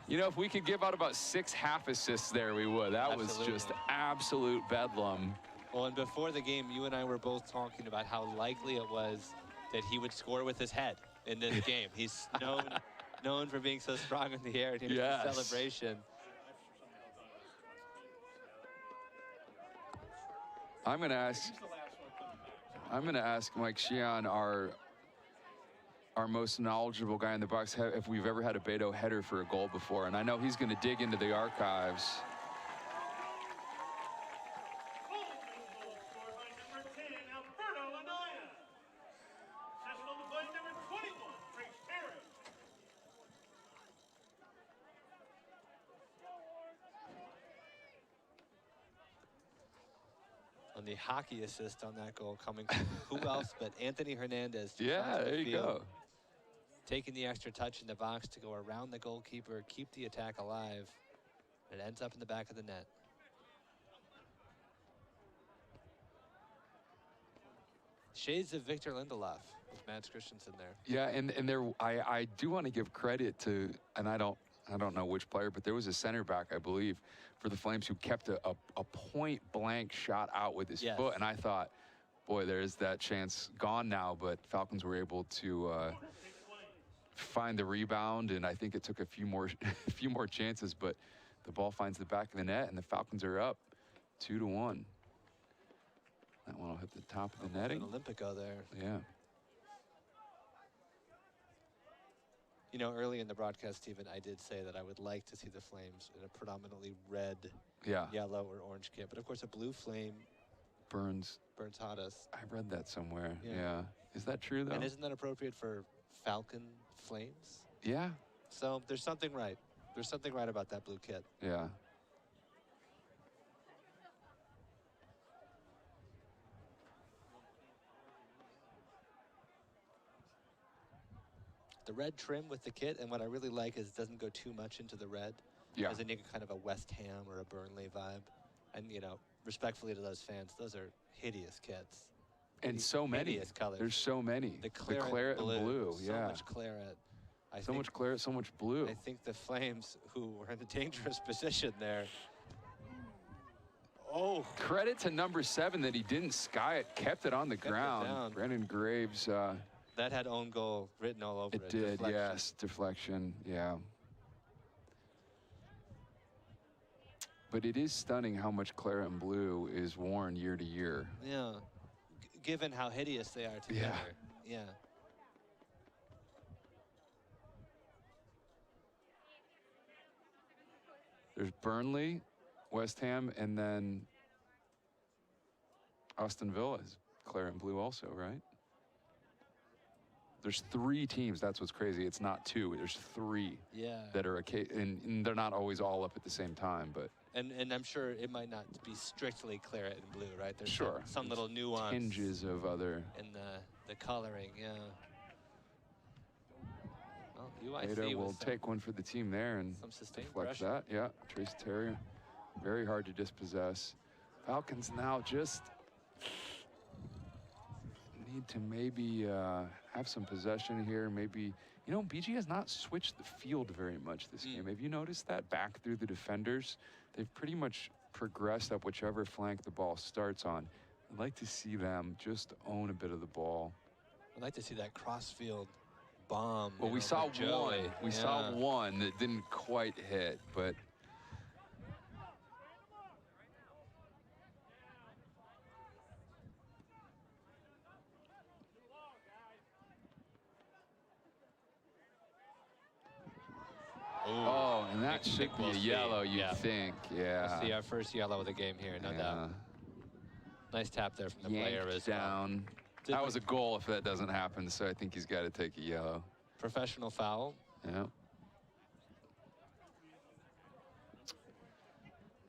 You know, if we could give out about 6 half assists there, we would. That was just absolute bedlam.
Well, and before the game, you and I were both talking about how likely it was that he would score with his head in this game. He's known for being so strong in the air. And here's the celebration.
I'm going to ask Mike Sheehan, our most knowledgeable guy in the box, if we've ever had a Beto header for a goal before. And I know he's going to dig into the archives.
On the hockey assist on that goal coming from who else but Anthony Hernandez.
Yeah, there you go.
Taking the extra touch in the box to go around the goalkeeper, keep the attack alive. It ends up in the back of the net. Shades of Victor Lindelof with Mads Christensen there.
Yeah, and there I do want to give credit to, and I don't know which player, but there was a center back, I believe, for the Flames who kept a point blank shot out with his foot, and I thought, boy, there's that chance gone now, but Falcons were able to find the rebound, and I think it took a few more chances, but the ball finds the back of the net, and the Falcons are up 2-1. That one will hit the top of the netting.
An Olympico there.
Yeah.
You know, early in the broadcast, Stephen, I did say that I would like to see the Flames in a predominantly red, yellow, or orange kit. But of course, a blue flame
burns
hottest.
I read that somewhere. Yeah. Is that true, though?
And isn't that appropriate for Falcon Flames?
Yeah.
So there's something right. There's something right about that blue kit.
Yeah.
The red trim with the kit, and what I really like is it doesn't go too much into the red.
Yeah.
As in you get kind of a West Ham or a Burnley vibe. And, you know, respectfully to those fans, those are hideous kits.
And so many.
Hideous colors.
There's so many.
The claret
and blue.
So much claret.
So much claret, so much blue.
I think the Flames, who were in a dangerous position there. Oh.
Credit to number 7 that he didn't sky it, kept it on the ground. Brennan Graves.
That had own goal written all over it.
It did,
deflection.
yes. Deflection, yeah. But it is stunning how much claret and blue is worn year to year.
Yeah. Given how hideous they are together. Yeah.
There's Burnley, West Ham, and then Aston Villa is claret and blue also, right? There's 3 teams. That's what's crazy. It's not 2. There's 3 that are and they're not always all up at the same time, but.
And I'm sure it might not be strictly claret and blue, right? There's
sure.
some little nuance.
Tinges of other.
In the coloring, yeah. Well, UIC
Beta will take one for the team there and deflect that. Yeah, Trace Terrier. Very hard to dispossess. Falcons now just need to maybe have some possession here. Maybe, you know, BG has not switched the field very much this game. Have you noticed that? Back through the defenders, they've pretty much progressed up whichever flank the ball starts on. I'd like to see them just own a bit of the ball.
I'd like to see that cross-field bomb.
Well, we saw one. We saw one that didn't quite hit, but. Oh, and that should be a yellow, you'd think. Yeah.
We'll see our first yellow of the game here, no doubt. Nice tap there from the player as
down. Well. That was a goal if that doesn't happen, so I think he's got to take a yellow.
Professional foul.
Yeah.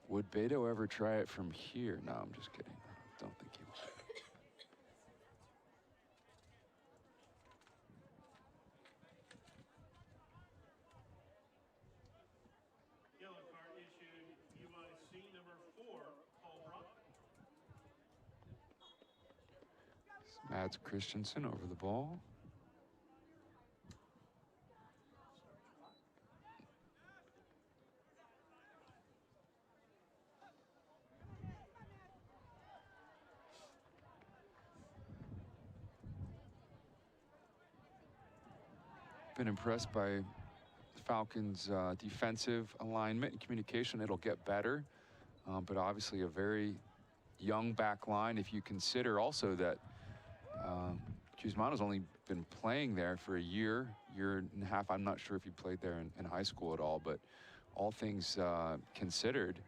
Would Beto ever try it from here? No, I'm just kidding. I don't think he would.
UIC number 4, Paul Brock.
Mads Christensen over the ball. Been impressed by the Falcons' defensive alignment and communication. It'll get better, but obviously a very young back line. If you consider also that Guzmano's only been playing there for a year and a half. I'm not sure if he played there in high school at all, but all things considered,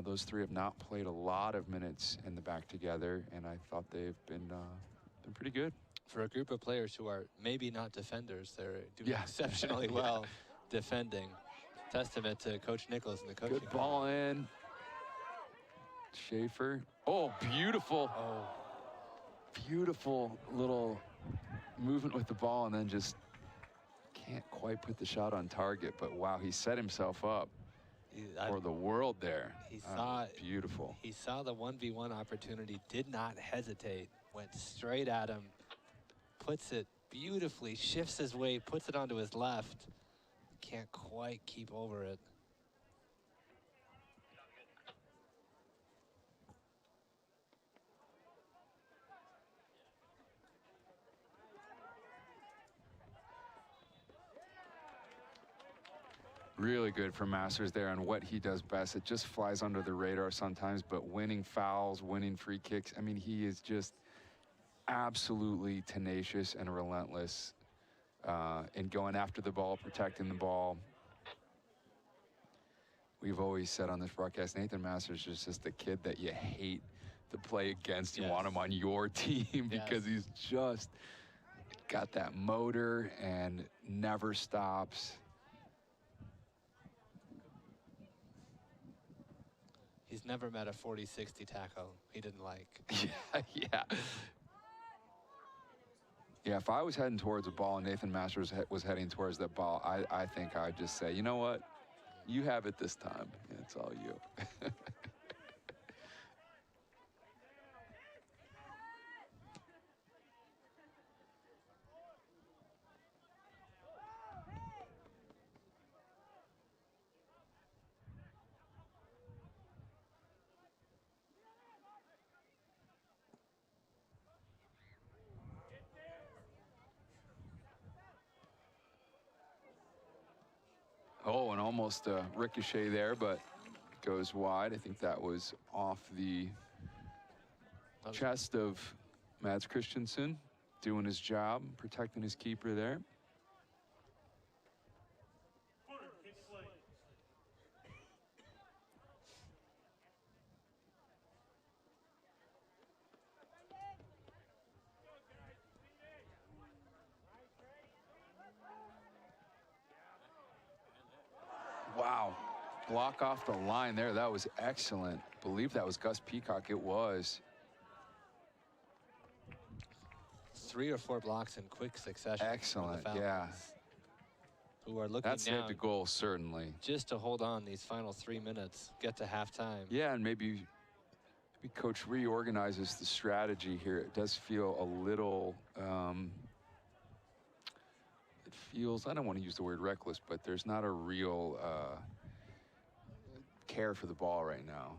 those 3 have not played a lot of minutes in the back together, and I thought they've been pretty good.
For a group of players who are maybe not defenders, they're doing exceptionally well defending. Testament to Coach Nichols and the coaching.
Good ball in. Schaefer. Oh, beautiful.
Oh.
Beautiful little movement with the ball, and then just can't quite put the shot on target. But wow, he set himself up for the world there.
He saw
beautiful.
He saw the 1v1 opportunity, did not hesitate, went straight at him. Puts it beautifully, shifts his weight, puts it onto his left. Can't quite keep over it.
Really good for Masters there on what he does best. It just flies under the radar sometimes, but winning fouls, winning free kicks. I mean, he is just absolutely tenacious and relentless in going after the ball, protecting the ball. We've always said on this broadcast, Nathan Masters is just the kid that you hate to play against. You want him on your team because he's just got that motor and never stops.
He's never met a 40-60 tackle he didn't like.
Yeah, if I was heading towards a ball and Nathan Masters was heading towards that ball, I think I'd just say, you know what? You have it this time. It's all you. Oh, and almost a ricochet there, but goes wide. I think that was off the chest of Mads Christensen, doing his job, protecting his keeper there. Wow, block off the line there. That was excellent. I believe that was Gus Peacock. It was.
3 or 4 blocks in quick succession.
Excellent,
from the
yeah.
Falcons, who are looking
That
now
saved a goal, certainly.
just to hold on these final 3 minutes, get to halftime.
Yeah, and maybe Coach reorganizes the strategy here. It does feel a little, it feels, I don't want to use the word reckless, but there's not a real care for the ball right now.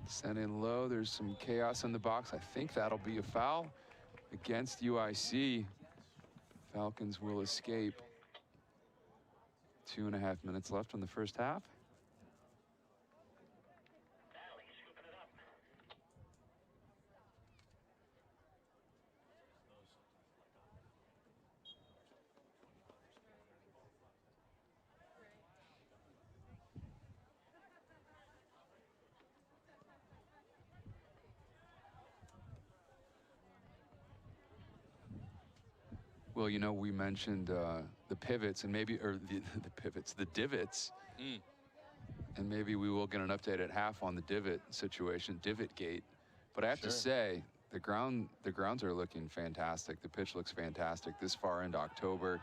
Sent in low, there's some chaos in the box. I think that'll be a foul against UIC. Falcons will escape. 2.5 minutes left in the first half. Well, you know, we mentioned the pivots and maybe, or the pivots, the divots. And maybe we will get an update at half on the divot situation, divot gate. But I have to say, the grounds are looking fantastic. The pitch looks fantastic this far into October.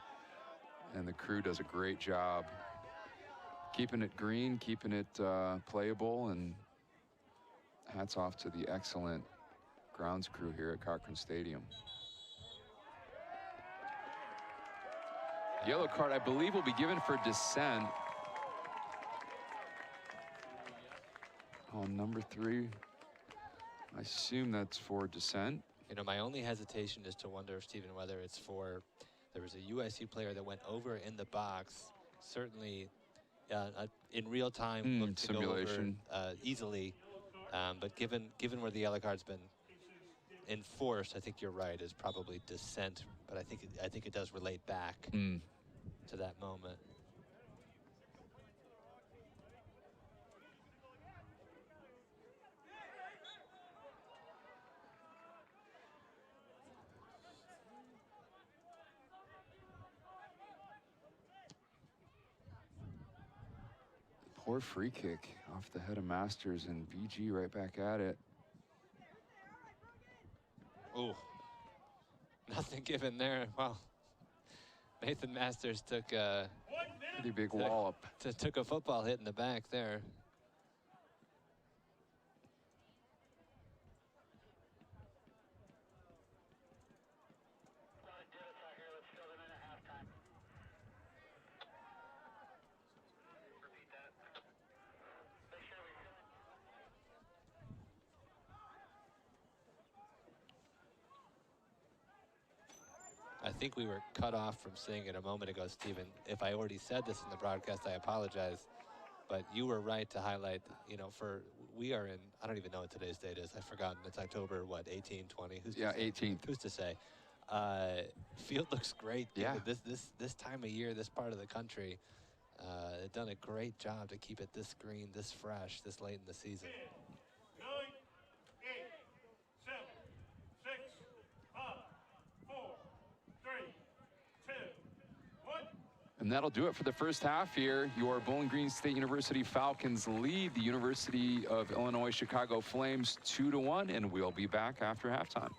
And the crew does a great job keeping it green, keeping it playable. And hats off to the excellent grounds crew here at Cochrane Stadium. Yellow card, I believe, will be given for dissent on number 3. I assume that's for dissent.
You know, my only hesitation is to wonder, Stephen, whether it's for, there was a UIC player that went over in the box, certainly in real time, looked to go over easily. But given where the yellow card's been enforced, I think you're right, is probably dissent. But I think it does relate back to that moment.
Poor free kick off the head of Masters, and BG right back at it.
Ooh, nothing given there. Well, Nathan Masters took a
pretty big wallop.
Took a football hit in the back there. I think we were cut off from saying it a moment ago, Stephen. If I already said this in the broadcast, I apologize. But you were right to highlight, you know, we are in, I don't even know what today's date is. I've forgotten. It's October, what, 18, 20?
Yeah, 18th.
Who's to say? Field looks great.
Yeah.
This time of year, this part of the country, they've done a great job to keep it this green, this fresh, this late in the season.
9, 8, 7, 6, 5, 4, 3, 2, 1.
And that'll do it for the first half here. Your Bowling Green State University Falcons lead the University of Illinois Chicago Flames 2-1, and we'll be back after halftime.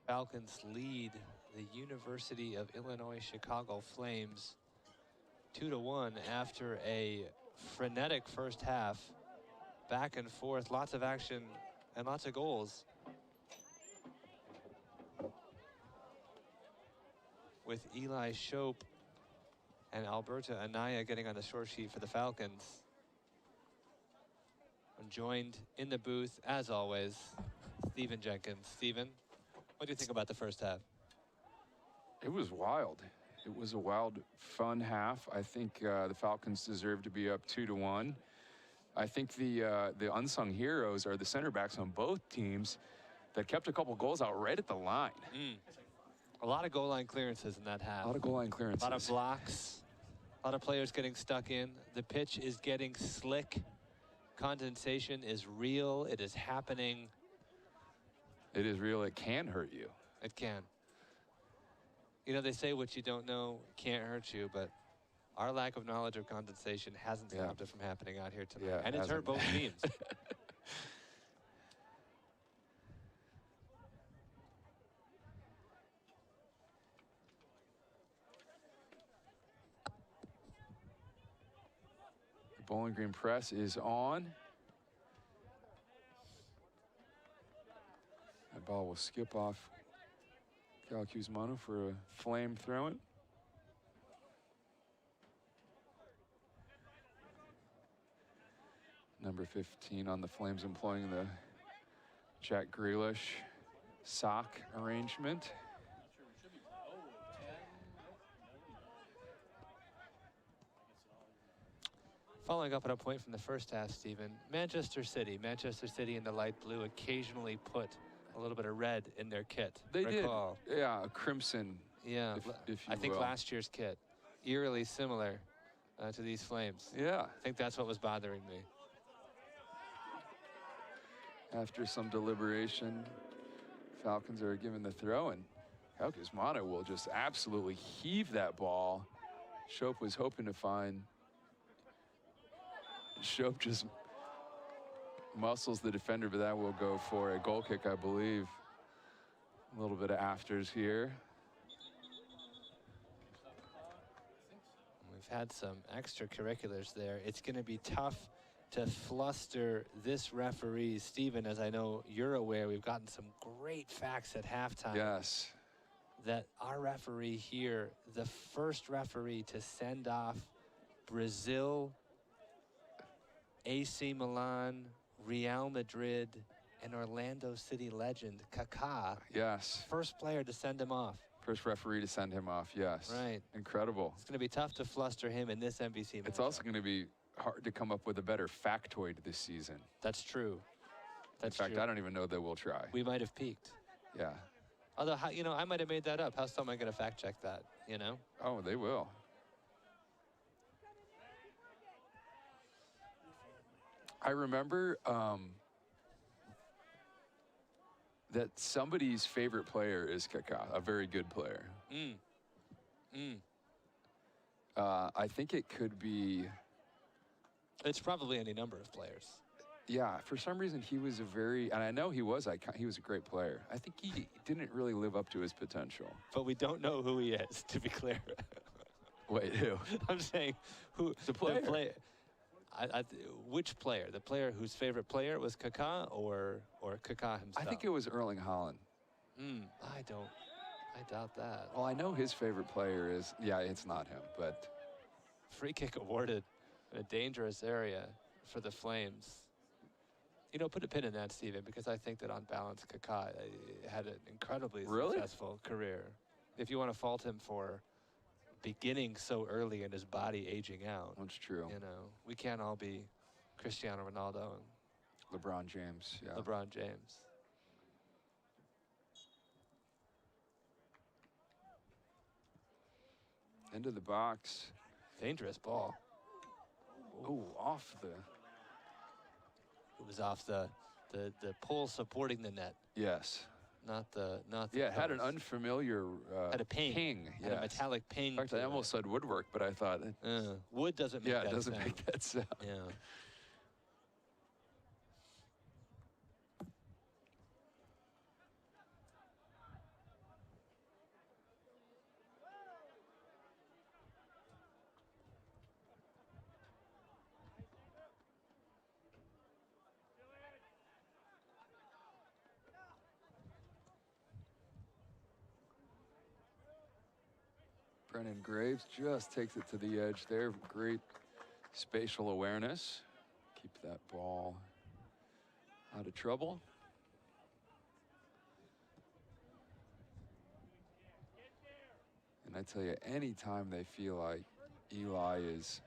Falcons lead the University of Illinois Chicago Flames 2-1 after a frenetic first half. Back and forth, lots of action and lots of goals. With Eli Shope and Alberta Anaya getting on the score sheet for the Falcons. I'm joined in the booth, as always, Stephen Jenkins. Stephen, what do you think about the first half?
It was wild. It was a wild, fun half. I think the Falcons deserve to be up 2-1. I think the unsung heroes are the center backs on both teams that kept a couple goals out right at the line.
A lot of goal line clearances in that half.
A lot of goal line clearances.
A lot of blocks. A lot of players getting stuck in. The pitch is getting slick. Condensation is real. It is happening.
It is real. It can hurt you.
It can. You know, they say what you don't know can't hurt you, but our lack of knowledge of condensation hasn't stopped it from happening out here tonight.
Yeah,
and it's hurt both teams.
The Bowling Green press is on. That ball will skip off Cal Kuzmano for a flame throw-in. Number 15 on the Flames employing the Jack Grealish sock arrangement.
Following up on a point from the first half, Stephen, Manchester City in the light blue occasionally put a little bit of red in their kit.
They
Recall.
did, yeah, a crimson,
yeah,
if you
I think
will.
last year's kit, eerily similar to these Flames.
Yeah.
I think that's what was bothering me.
After some deliberation, Falcons are given the throw, and Cal Kuzmano will just absolutely heave that ball. Shope was hoping to find. Shope just muscles the defender, but that will go for a goal kick, I believe. A little bit of afters here.
We've had some extracurriculars there. It's going to be tough to fluster this referee. Stephen, as I know you're aware, we've gotten some great facts at halftime.
Yes.
That our referee here, the first referee to send off Brazil, AC Milan, Real Madrid, and Orlando City legend, Kaká.
Yes.
First player to send him off.
First referee to send him off, yes.
Right.
Incredible.
It's going to be tough to fluster him in this NBC match.
It's also going to be hard to come up with a better factoid this season.
That's true. That's
In fact,
true.
I don't even know that we'll try.
We might have peaked.
Yeah.
Although, you know, I might have made that up. How's someone going to fact check that, you know?
Oh, they will. I remember that somebody's favorite player is Kaká, a very good player. I think it could be.
It's probably any number of players.
Yeah, for some reason he was a very, and I know he was a great player. I think he didn't really live up to his potential.
But we don't know who he is, to be clear.
Wait, who?
I'm saying who
The player.
Which player? The player whose favorite player was Kaká or Kaká himself?
I think it was Erling Haaland.
I doubt that.
Well, I know his favorite player is, yeah, it's not him, but.
Free kick awarded in a dangerous area for the Flames. You know, put a pin in that, Stephen, because I think that on balance, Kaká had an incredibly successful career. If you want to fault him for beginning so early and his body aging out.
That's true.
You know, we can't all be Cristiano Ronaldo and
LeBron James, yeah.
LeBron James.
Into the box.
Dangerous ball.
Oh, off the.
It was off the pole supporting the net.
Yes.
Not the
Yeah, it had an
post.
unfamiliar
Had a ping. Had a
yes.
metallic ping.
In fact,
to
I
it.
almost said woodwork, but I thought.
Wood doesn't make
Yeah,
that
it doesn't
sound.
make that sound.
Yeah.
Brennan Graves just takes it to the edge there. Great spatial awareness. Keep that ball out of trouble. And I tell you, anytime they feel like Eli is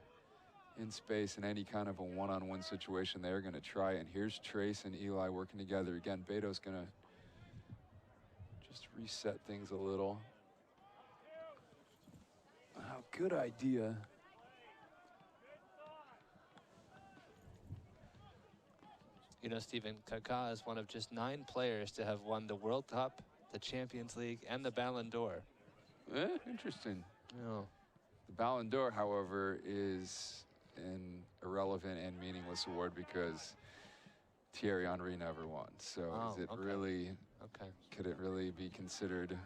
in space in any kind of a one-on-one situation, they're going to try it. And here's Trace and Eli working together. Again, Beto's going to just reset things a little. Wow, good idea.
You know, Stephen, Kaká is one of just 9 players to have won the World Cup, the Champions League, and the Ballon d'Or.
Interesting.
Yeah.
The Ballon d'Or, however, is an irrelevant and meaningless award because Thierry Henry never won. So is it really, could it really be considered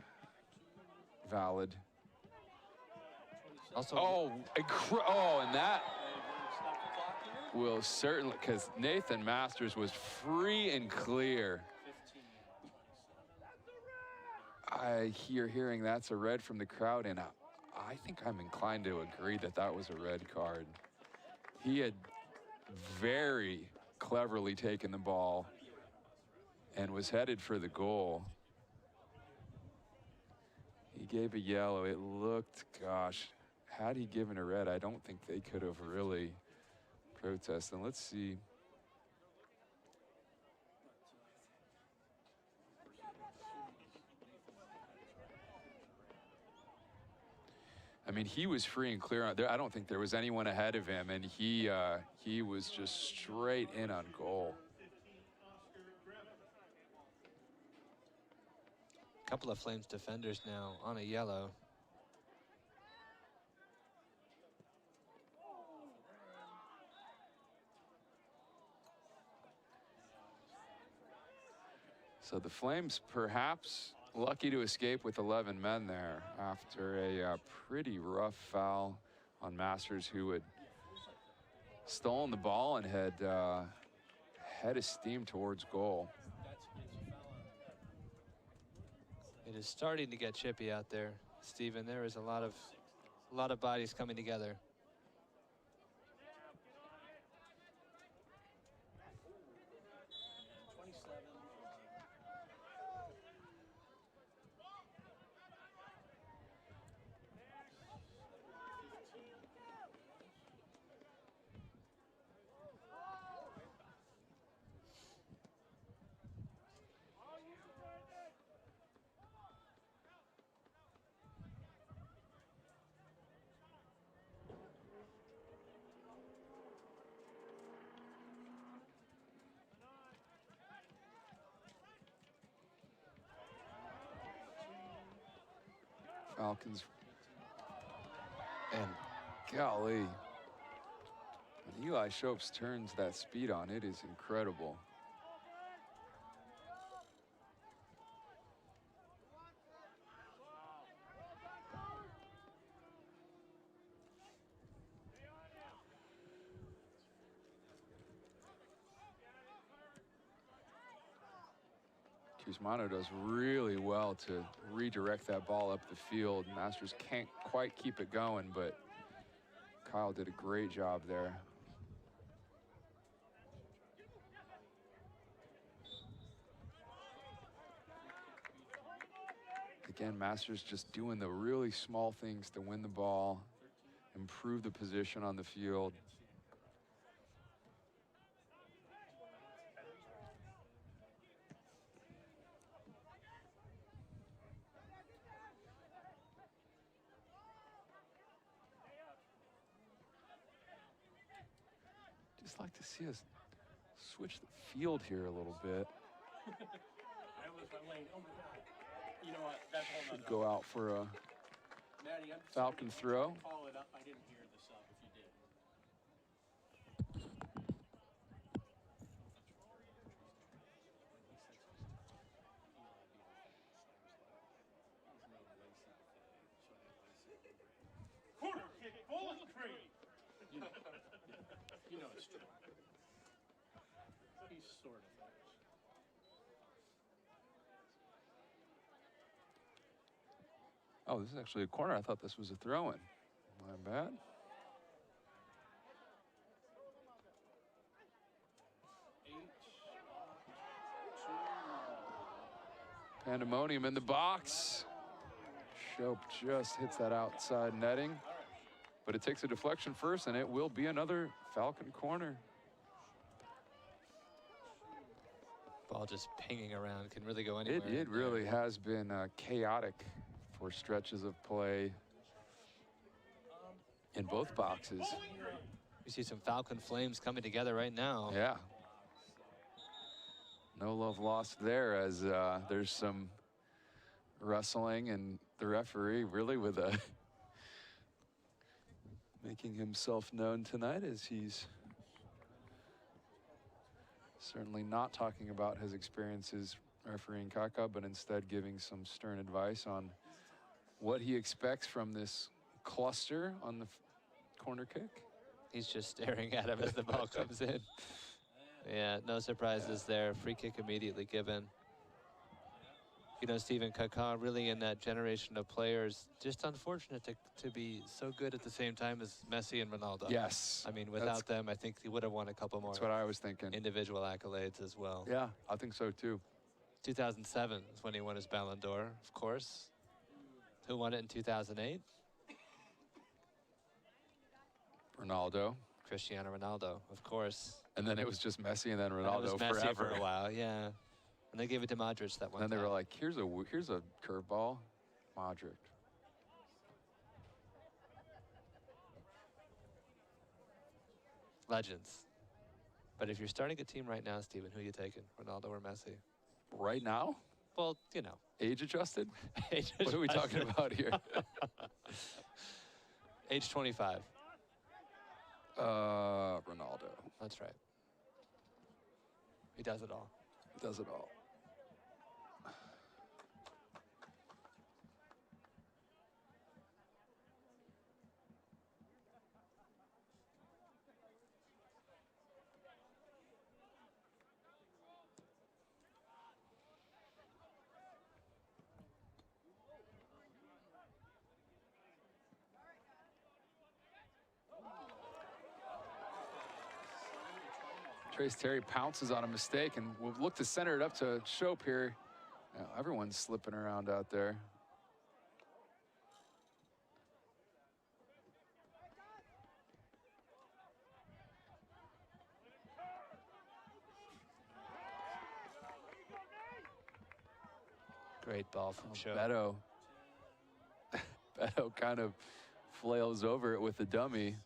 valid?
Also,
and that will certainly, because Nathan Masters was free and clear. I hearing that's a red from the crowd, and I think I'm inclined to agree that that was a red card. He had very cleverly taken the ball and was headed for the goal. He gave a yellow. It looked, gosh, had he given a red, I don't think they could have really protested. And let's see. I mean, he was free and clear on there. I don't think there was anyone ahead of him, and he was just straight in on goal.
a couple of Flames defenders now on a yellow.
So the Flames perhaps lucky to escape with 11 men there after a pretty rough foul on Masters, who had stolen the ball and had headed steam towards goal.
It is starting to get chippy out there, Stephen. There is a lot of bodies coming together.
Falcons, and golly, when Eli Shopes turns that speed on, it is incredible. Cusmano does really well to redirect that ball up the field. Masters can't quite keep it going, but Kyle did a great job there. Again, Masters just doing the really small things to win the ball, improve the position on the field. Just like to see us switch the field here a little bit.
You know what? That's all.
Should go out for a Falcon throw.
Follow it up. I didn't hear the sub if you did. Corner kick, ball free. You know it's true. He's sort of.
Oh, this is actually a corner. I thought this was a throw-in. My bad. Pandemonium in the box. Shope just hits that outside netting, but it takes a deflection first, and it will be another Falcon corner.
Ball just pinging around, can really go anywhere.
It really has been chaotic for stretches of play in both boxes.
We see some Falcon flames coming together right now.
Yeah. No love lost there, as there's some wrestling, and the referee really with a making himself known tonight, as he's certainly not talking about his experiences refereeing Kaka, but instead giving some stern advice on what he expects from this cluster on the corner kick.
He's just staring at him as the ball comes in. Yeah, no surprises there. Free kick immediately given. You know, Stephen Kaka really in that generation of players, just unfortunate to be so good at the same time as Messi and Ronaldo.
Yes.
I mean, without them, I think he would have won a couple more.
That's what I was thinking.
Individual accolades as well.
Yeah, I think so too.
2007 is when he won his Ballon d'Or, of course. Who won it in 2008?
Ronaldo.
Cristiano Ronaldo, of course.
And then it was just Messi and then Ronaldo
it was Messi
forever.
for a while, yeah. And they gave it to Modric that one
And then
time.
they were like, here's a curveball, Modric.
Legends. But if you're starting a team right now, Steven, who are you taking, Ronaldo or Messi?
Right now?
Well, you know.
Age adjusted?
Age
What are we talking about here?
Age 25.
Ronaldo.
That's right. He does it all.
Does it all. Trace Terry pounces on a mistake, and we'll look to center it up to Shope here. Now, everyone's slipping around out there.
Great ball from Shope.
Beto. Beto kind of flails over it with the dummy.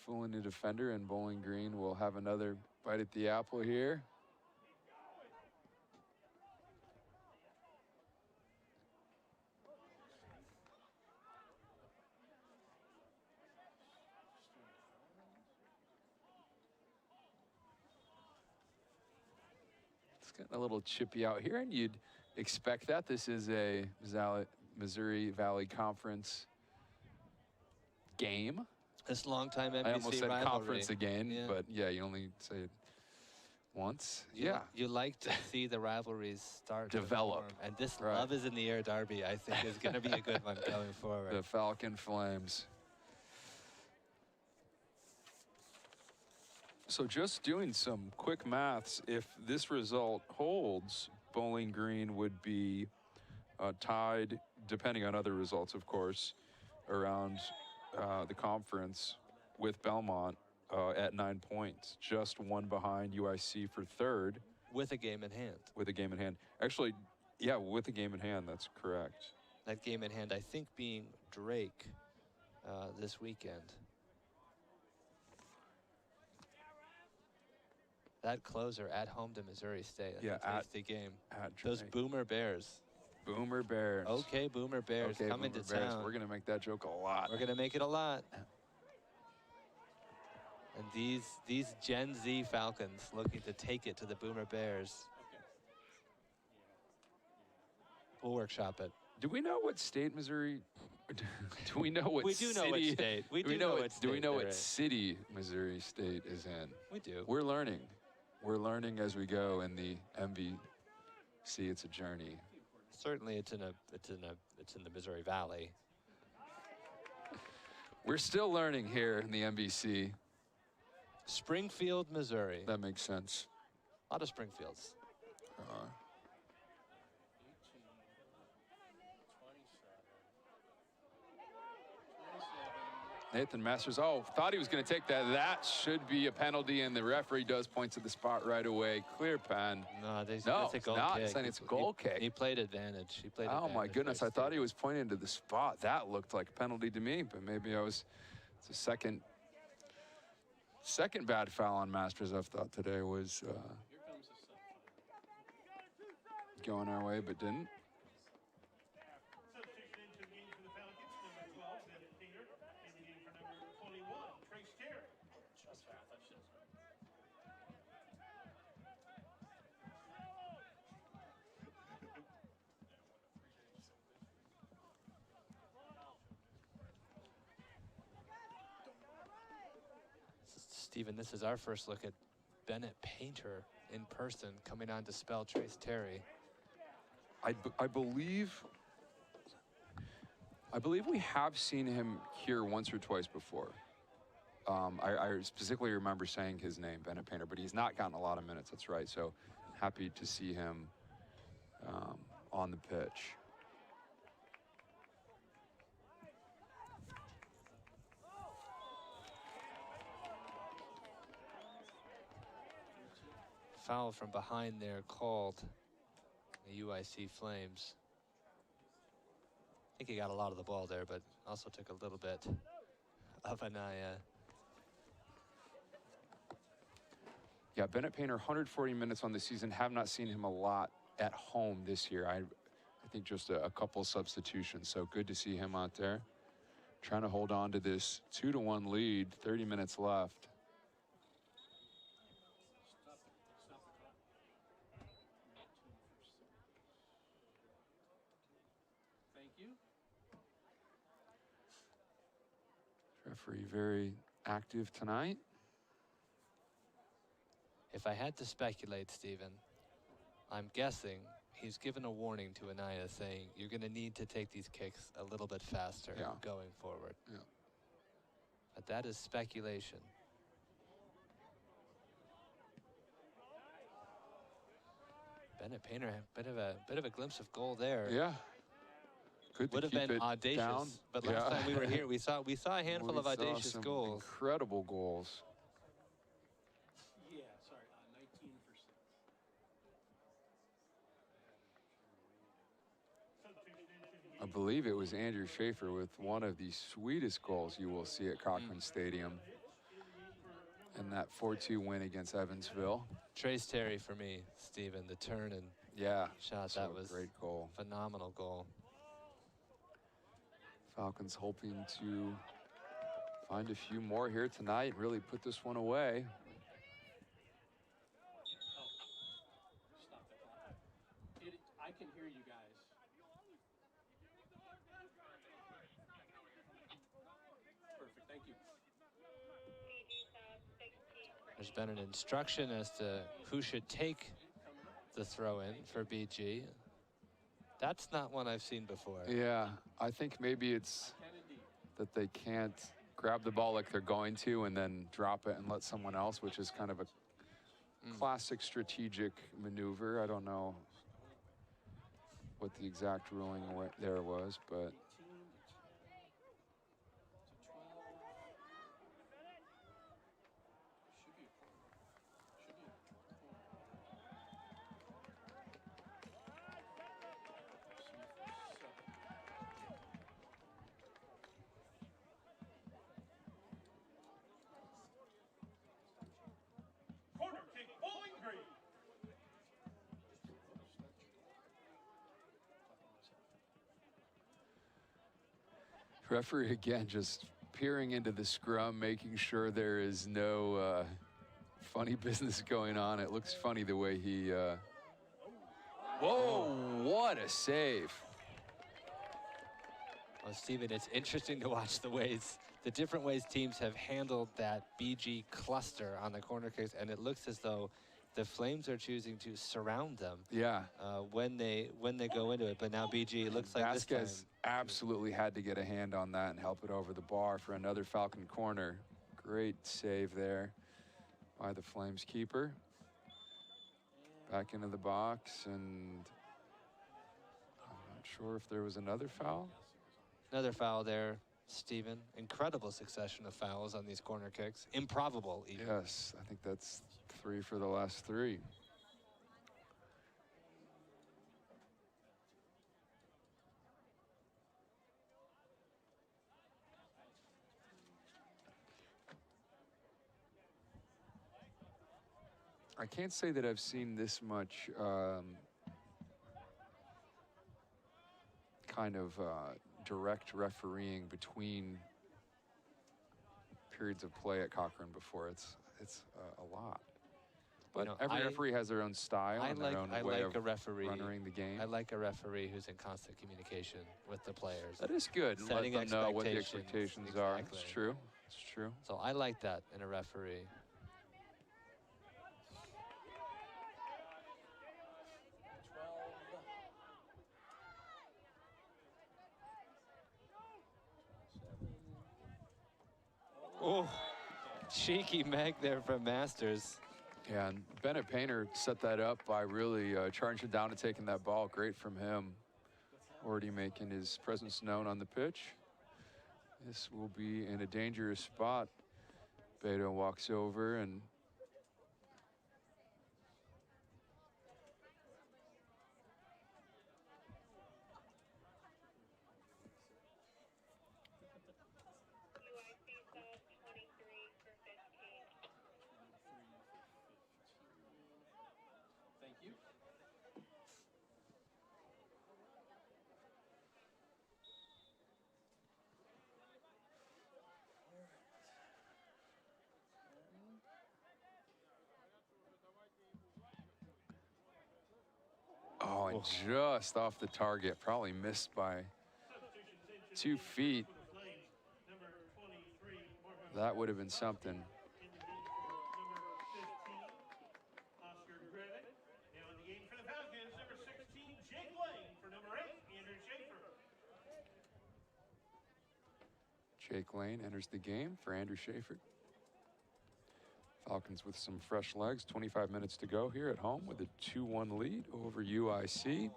Fooling the defender, and Bowling Green will have another bite at the apple here. It's getting a little chippy out here, and you'd expect that. This is a Missouri Valley Conference game.
This longtime NBC
I almost said
rivalry.
conference again,
Yeah.
but yeah, you only say it once.
You like to see the rivalries start to
Develop.
form. And this
Right.
Love is in the Air derby, I think, is going to be a good one going forward.
The Falcon Flames. So just doing some quick maths, if this result holds, Bowling Green would be tied, depending on other results, of course, around the conference with Belmont at 9 points, just one behind UIC for third.
With a game in hand.
With a game in hand. Actually, yeah, with a game in hand, that's correct.
That game in hand, I think, being Drake this weekend. That closer at home to Missouri State. That's a tasty game.
At
Those
Drake.
Boomer Bears.
Boomer Bears.
Okay, Boomer Bears
Okay,
coming
Boomer
to
Bears.
town.
We're going to make that joke a lot.
We're going to make it a lot. And these Gen Z Falcons looking to take it to the Boomer Bears. We'll workshop it.
Do we know what state Missouri? Do we know what
We do know
city?
what state. We do know what
Do we
state
know
they're
what
in.
city Missouri State is in?
We do.
We're learning. We're learning as we go in the MVC. It's a journey.
Certainly, it's in the Missouri Valley.
We're still learning here in the NBC.
Springfield, Missouri.
That makes sense.
A lot of Springfields.
Nathan Masters, thought he was going to take that. That should be a penalty, and the referee does point to the spot right away. Clear pen.
No,
it's
goal
not.
kick.
It's a goal kick.
He played advantage. He played
Oh,
advantage.
my goodness. I thought he was pointing to the spot. That looked like a penalty to me, but maybe it's a second bad foul on Masters. I thought today was going our way, but didn't.
Substitution into the game for the Falcons, number 12, Bennett Taylor. In the game for number 21, Trace Terry.
Stephen, this is our first look at Bennett Painter in person coming on to spell Trace Terry.
I believe we have seen him here once or twice before. I specifically remember saying his name, Bennett Painter, but he's not gotten a lot of minutes. That's right. So happy to see him on the pitch.
Foul from behind there called the UIC Flames. I think he got a lot of the ball there, but also took a little bit of an eye.
Yeah, Bennett Painter, 140 minutes on the season. Have not seen him a lot at home this year. I think just a couple substitutions. So good to see him out there. Trying to hold on to this 2-1 lead, 30 minutes left. Referee very active tonight.
If I had to speculate, Stephen, I'm guessing he's given a warning to Anaya saying you're going to need to take these kicks a little bit faster going forward.
Yeah.
But that is speculation. Bennett Painter, bit of a glimpse of goal there.
Yeah.
Would have been audacious,
down.
but last time we were here, we saw a handful of audacious goals.
Incredible goals.
Yeah, sorry, 19 for 6.
I believe it was Andrew Schaefer with one of the sweetest goals you will see at Cochrane Stadium. And that 4-2 win against Evansville.
Trace Terry for me, Stephen, the turn and shot, that was
a great goal.
Phenomenal goal.
Falcons hoping to find a few more here tonight, really put this one away.
Stop the clock. I can hear you guys. Perfect, thank you.
There's been an instruction as to who should take the throw-in for BG. That's not one I've seen before.
Yeah, I think maybe it's that they can't grab the ball like they're going to and then drop it and let someone else, which is kind of a classic strategic maneuver. I don't know what the exact ruling there was, but referee again just peering into the scrum, making sure there is no funny business going on. It looks funny the way he... Whoa, what a save.
Well, Stephen, it's interesting to watch the different ways teams have handled that BG cluster on the corner kicks, and it looks as though the Flames are choosing to surround them.
Yeah.
When they go into it. But now BG, it looks like
Vasquez
this time
absolutely had to get a hand on that and help it over the bar for another Falcon corner. Great save there by the Flames keeper. Back into the box, and I'm not sure if there was another foul.
Another foul there, Steven. Incredible succession of fouls on these corner kicks. Improbable, even.
Yes, I think that's 3 for the last 3. I can't say that I've seen this much kind of direct refereeing between periods of play at Cochrane before. It's a lot. But
You know,
every referee has their own style and their own way of
a referee,
running the game.
I like a referee who's in constant communication with the players.
That is good. And let
Setting
them know what the
expectations.
expectations are.
Exactly.
It's true. It's true.
So I like that in a referee. Oh, cheeky Meg there from Masters.
Yeah, and Bennett Painter set that up by really charging down and taking that ball. Great from him. Already making his presence known on the pitch. This will be in a dangerous spot. Beto walks over and
UIC sub 23 for 15.
Thank you.
oh, and just off the target, probably missed by 2 feet.
Number 23,
That would have been something.
in the game for number 15, Oscar Grevitt. Now in the game for the Falcons, number 16, Jake Lane. For number 8, Andrew Schaefer.
Jake Lane enters the game for Andrew Schaefer. Falcons with some fresh legs. 25 minutes to go here at home with a 2-1 lead over UIC.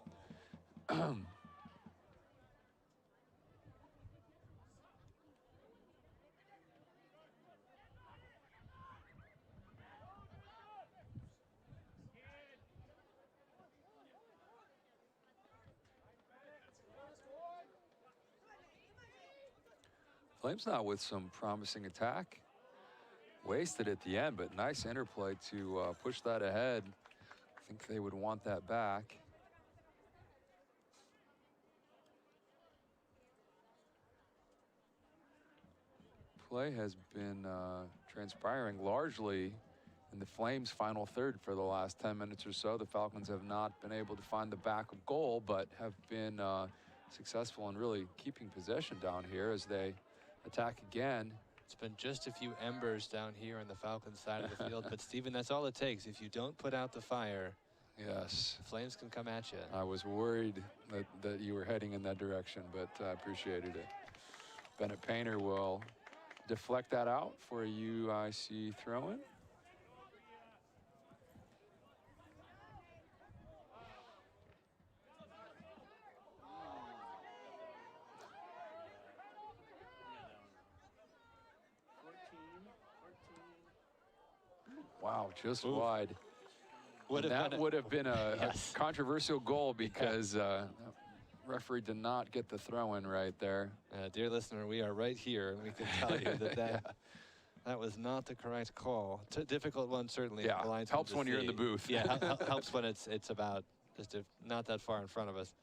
Flames now with some promising attack. Wasted at the end, but nice interplay to push that ahead. I think they would want that back. Play has been transpiring largely in the Flames' final third for the last 10 minutes or so. The Falcons have not been able to find the back of goal, but have been successful in really keeping possession down here as they attack again.
It's been just a few embers down here on the Falcons side of the field, but Steven, that's all it takes. If you don't put out the fire,
Yes.
the Flames can come at you.
I was worried that you were heading in that direction, but I appreciated it. Bennett Painter will deflect that out for a UIC throw-in. Wow, just wide. That would have been a controversial goal because referee did not get the throw-in right there.
Dear listener, we are right here, and we can tell you that that was not the correct call. Difficult one, certainly.
Yeah, helps when you're in the booth.
Yeah, helps when it's about just not that far in front of us.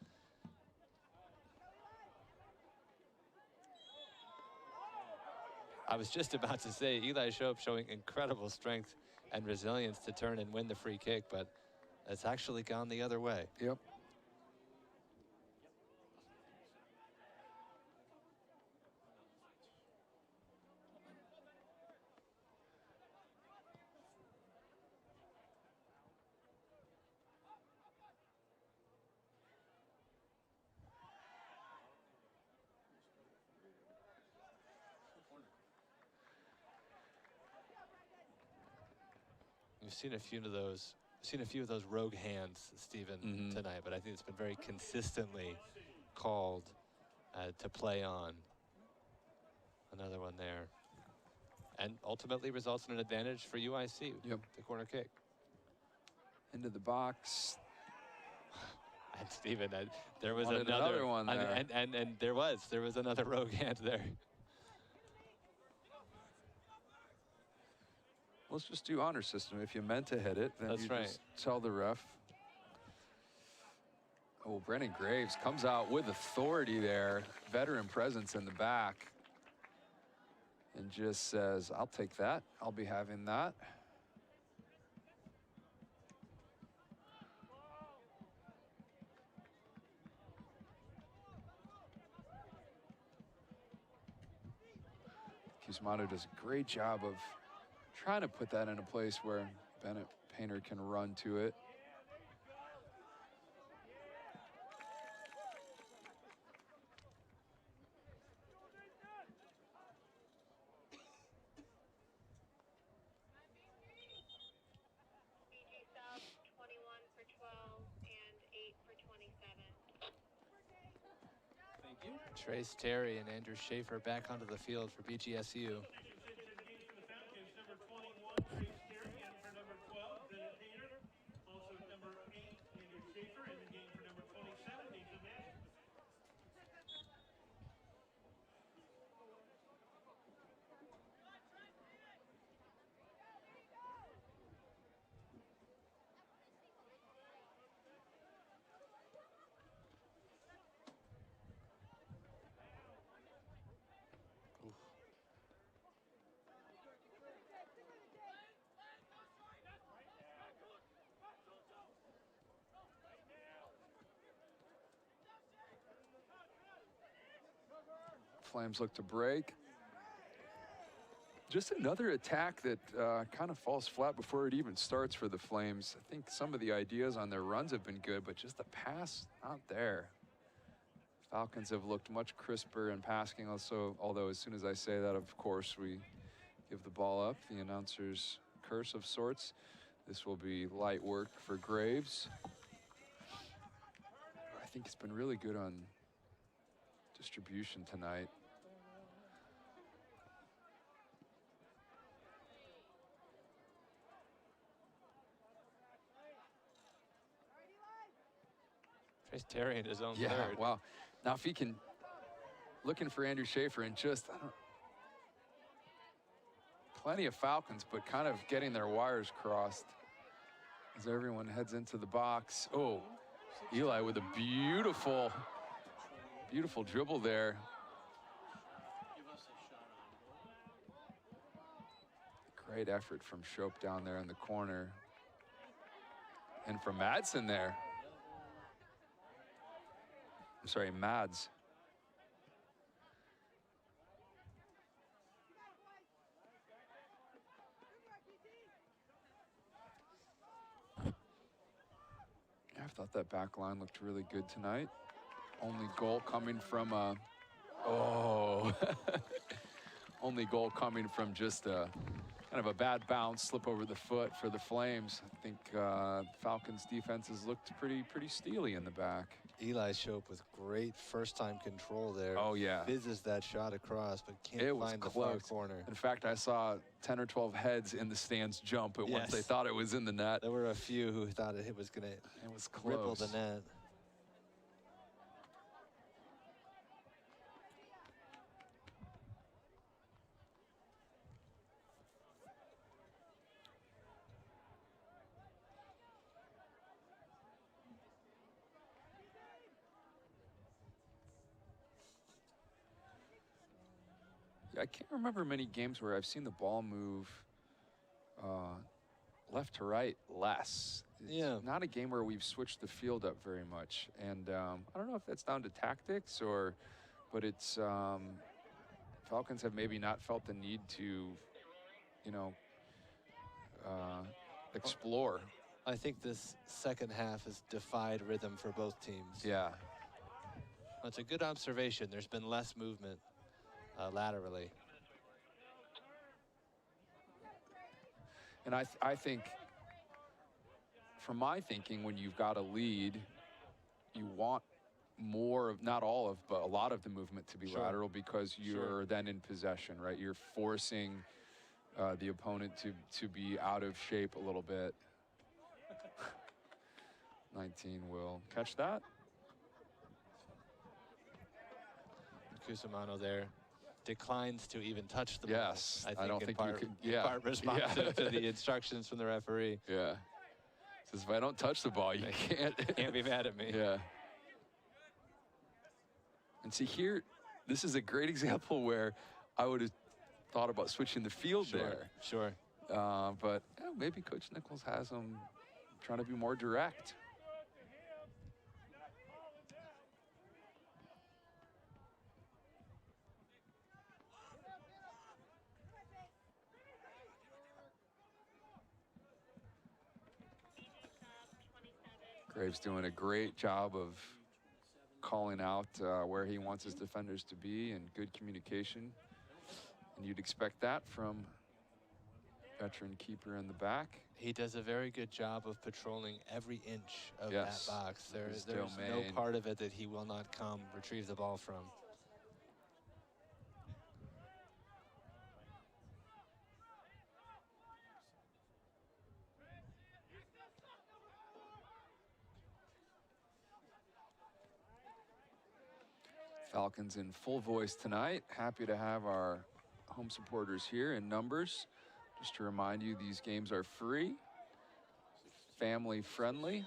I was just about to say, Eli Shope showing incredible strength and resilience to turn and win the free kick, but it's actually gone the other way.
Yep.
We've seen a few of those. Seen a few of those rogue hands, Stephen, tonight, but I think it's been very consistently called to play on. Another one there. And ultimately results in an advantage for UIC.
Yep.
The corner kick.
Into the box.
And Stephen, there was
Wanted another one there.
And there was another rogue hand there.
Let's just do honor system. If you meant to hit it, then
That's
you
right.
just tell the ref. Oh, Brennan Graves comes out with authority there. Veteran presence in the back. And just says, I'll take that. I'll be having that. Cusmano does a great job of trying to put that in a place where Bennett Painter can run to it.
BG sub 21 for 12 and 8 for 27.
Thank you. Trace Terry and Andrew Schaefer back onto the field for BGSU.
Flames look to break. Just another attack that kind of falls flat before it even starts for the Flames. I think some of the ideas on their runs have been good, but just the pass, not there. Falcons have looked much crisper in passing also, although as soon as I say that, of course, we give the ball up. The announcer's curse of sorts. This will be light work for Graves. I think it's been really good on distribution tonight.
Trace Terry in his own
Yeah,
third.
wow. Now if he can, looking for Andrew Schaefer and just, plenty of Falcons, but kind of getting their wires crossed as everyone heads into the box. Oh, Eli with a beautiful, beautiful dribble there. Great effort from Shope down there in the corner. And from Madsen there. I'm sorry, Mads. I thought that back line looked really good tonight. Only goal coming from only goal coming from just a kind of a bad bounce, slip over the foot for the Flames. I think Falcons defenses looked pretty steely in the back.
Eli Shope with great first-time control there.
Oh, yeah.
Fizzes that shot across, but can't find the far corner.
In fact, I saw 10 or 12 heads in the stands jump at once they thought it was in the net.
There were a few who thought it was going to ripple the net.
I can't remember many games where I've seen the ball move left to right less. It's not a game where we've switched the field up very much. And I don't know if that's down to tactics but it's, Falcons have maybe not felt the need to, explore.
I think this second half has defied rhythm for both teams.
Yeah.
That's a good observation. There's been less movement laterally.
And I think from my thinking, when you've got a lead, you want more of, not all of, but a lot of the movement to be lateral, because you're then in possession, right? You're forcing the opponent to be out of shape a little bit. 19 will catch that.
Cusimano there declines to even touch the ball.
Yes, I don't think you could.
In part responsive to the instructions from the referee.
Yeah. Says, if I don't touch the ball, you
can't be mad at me.
Yeah. And see here, this is a great example where I would have thought about switching the field there.
Sure.
But maybe Coach Nichols has him trying to be more direct. Graves doing a great job of calling out where he wants his defenders to be, and good communication. And you'd expect that from veteran keeper in the back.
He does a very good job of patrolling every inch of that box. There's no part of it that he will not come retrieve the ball from.
Falcons in full voice tonight. Happy to have our home supporters here in numbers. Just to remind you, these games are free, family friendly.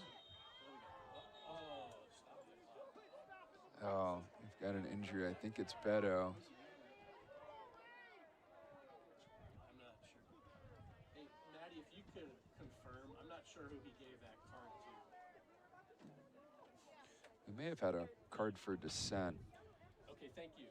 Oh, we've got an injury. I think it's Beto.
I'm not sure. Hey, Maddie, if you could confirm, I'm not sure who he gave that card to.
We may have had a card for dissent.
Okay, thank you.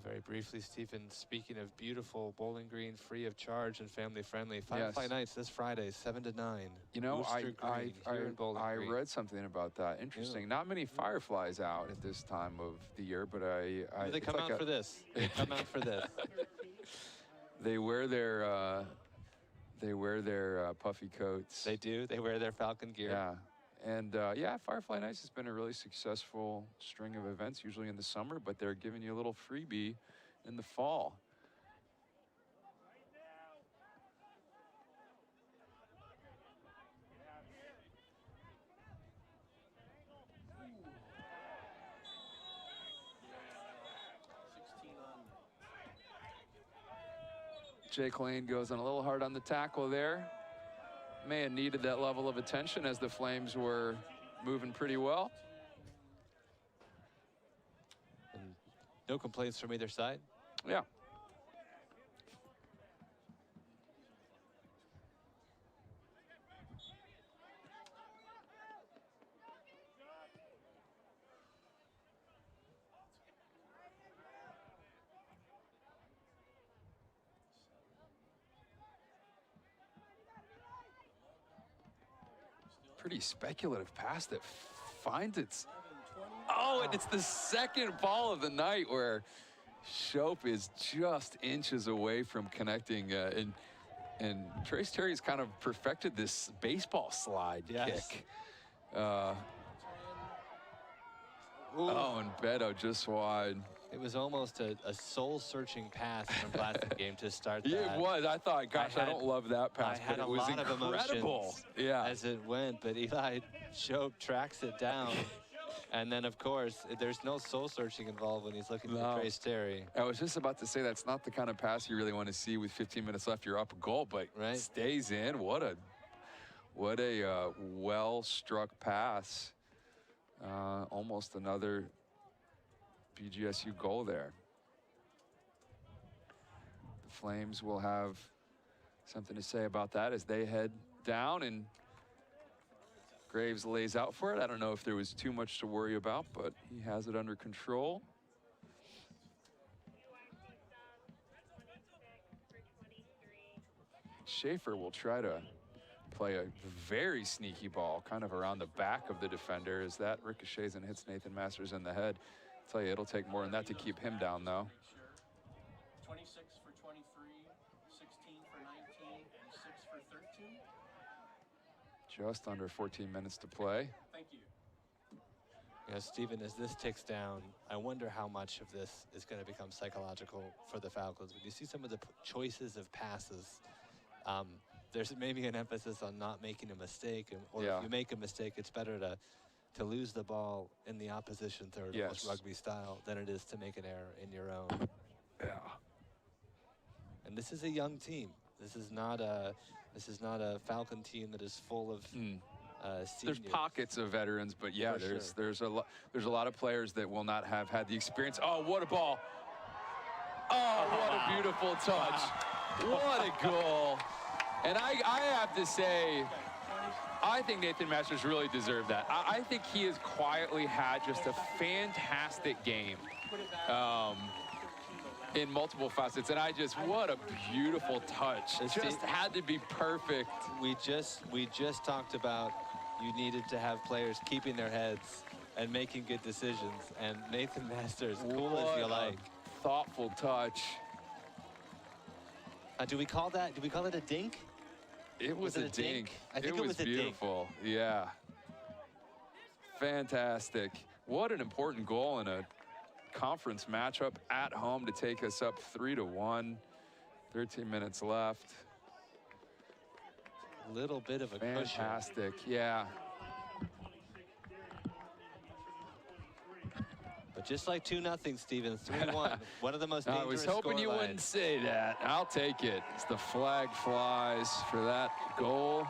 Very briefly, Stephen, speaking of beautiful Bowling Green, free of charge and family friendly, Firefly Nights this Friday, 7 to 9.
You know, I
Green.
read something about that. Interesting. Yeah. Not many fireflies out at this time of the year, but
they come out for this. They come out for this.
They wear their puffy coats.
They do. They wear their Falcon gear.
Yeah. And yeah, Firefly Nights has been a really successful string of events, usually in the summer, but they're giving you a little freebie in the fall. Jake Lane goes on a little hard on the tackle there. May have needed that level of attention as the Flames were moving pretty well.
And no complaints from either side?
Yeah. Pretty speculative pass that finds its. Oh, and it's the second ball of the night where Shope is just inches away from connecting. And Trace Terry's kind of perfected this baseball slide kick. Oh, and Beto just wide.
It was almost a soul-searching pass from last game to start that.
Yeah, it was. I thought, gosh, I don't love that pass,
but it was
incredible.
As it went, but Eli Shope tracks it down. And then, of course, there's no soul-searching involved when he's looking for Trace Terry.
I was just about to say that's not the kind of pass you really want to see with 15 minutes left. You're up a goal, but stays in. What a well-struck pass. Almost another BGSU goal there. The Flames will have something to say about that as they head down, and Graves lays out for it. I don't know if there was too much to worry about, but he has it under control. Schaefer will try to play a very sneaky ball kind of around the back of the defender as that ricochets and hits Nathan Masters in the head. Tell you, it'll take more than that to keep him down, though.
26 for 23, 16 for 19, and 6 for 13.
Just under 14 minutes to play.
Thank you.
You know, Stephen, as this ticks down, I wonder how much of this is going to become psychological for the Falcons. When you see some of the choices of passes, there's maybe an emphasis on not making a mistake, or if you make a mistake, it's better to lose the ball in the opposition third, almost rugby style, than it is to make an error in your own.
Yeah.
And this is a young team. This is not a Falcon team that is full of seniors.
There's pockets of veterans, but yeah, there's a lot of players that will not have had the experience. Oh, what a ball! Oh, what a beautiful touch! What a goal! And I have to say, I think Nathan Masters really deserved that. I think he has quietly had just a fantastic game in multiple facets. And what a beautiful touch. It just had to be perfect.
We just talked about you needed to have players keeping their heads and making good decisions. And Nathan Masters, cool as you like.
Thoughtful touch.
Do we call it a dink?
It was a dink.
I think it was a
beautiful. Dink. Yeah. Fantastic. What an important goal in a conference matchup at home to take us up 3-1. 13 minutes left.
Little bit of a
fantastic cushion. Yeah.
But just like 2-0, Stephen, 3-1. One of the most dangerous
I was hoping you wouldn't say that. I'll take it. As the flag flies for that goal.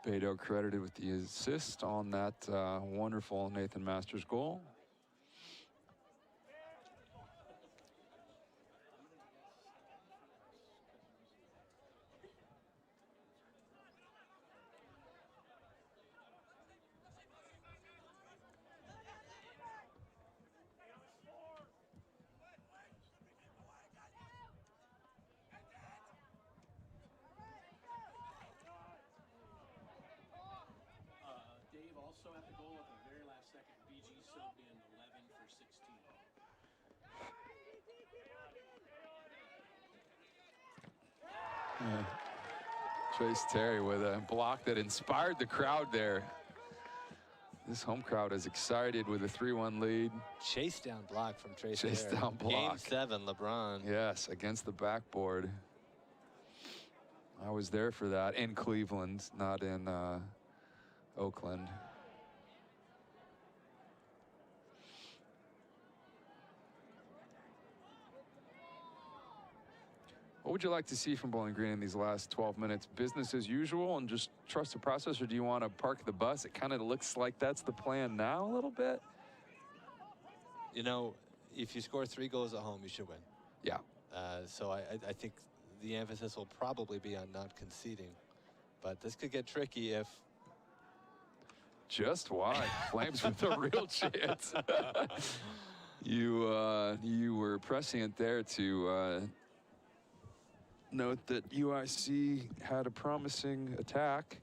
Beto credited with the assist on that wonderful Nathan Masters goal.
Also at the goal at the very last second, BG subbed in 11 for 16.
Trace Terry with a block that inspired the crowd there. This home crowd is excited with a 3-1 lead.
Chase down block from Trace Terry.
Chase down block.
Game 7, LeBron.
Yes, against the backboard. I was there for that in Cleveland, not in Oakland. What would you like to see from Bowling Green in these last 12 minutes? Business as usual and just trust the process, or do you want to park the bus? It kind of looks like that's the plan now a little bit.
You know, if you score 3 goals at home, you should win.
Yeah.
So I think the emphasis will probably be on not conceding. But this could get tricky if...
Just why? Flames with a real chance. You were prescient there to note that UIC had a promising attack,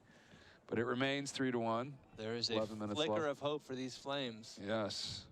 but it remains 3-1.
There is a flicker of hope for these Flames.
Yes.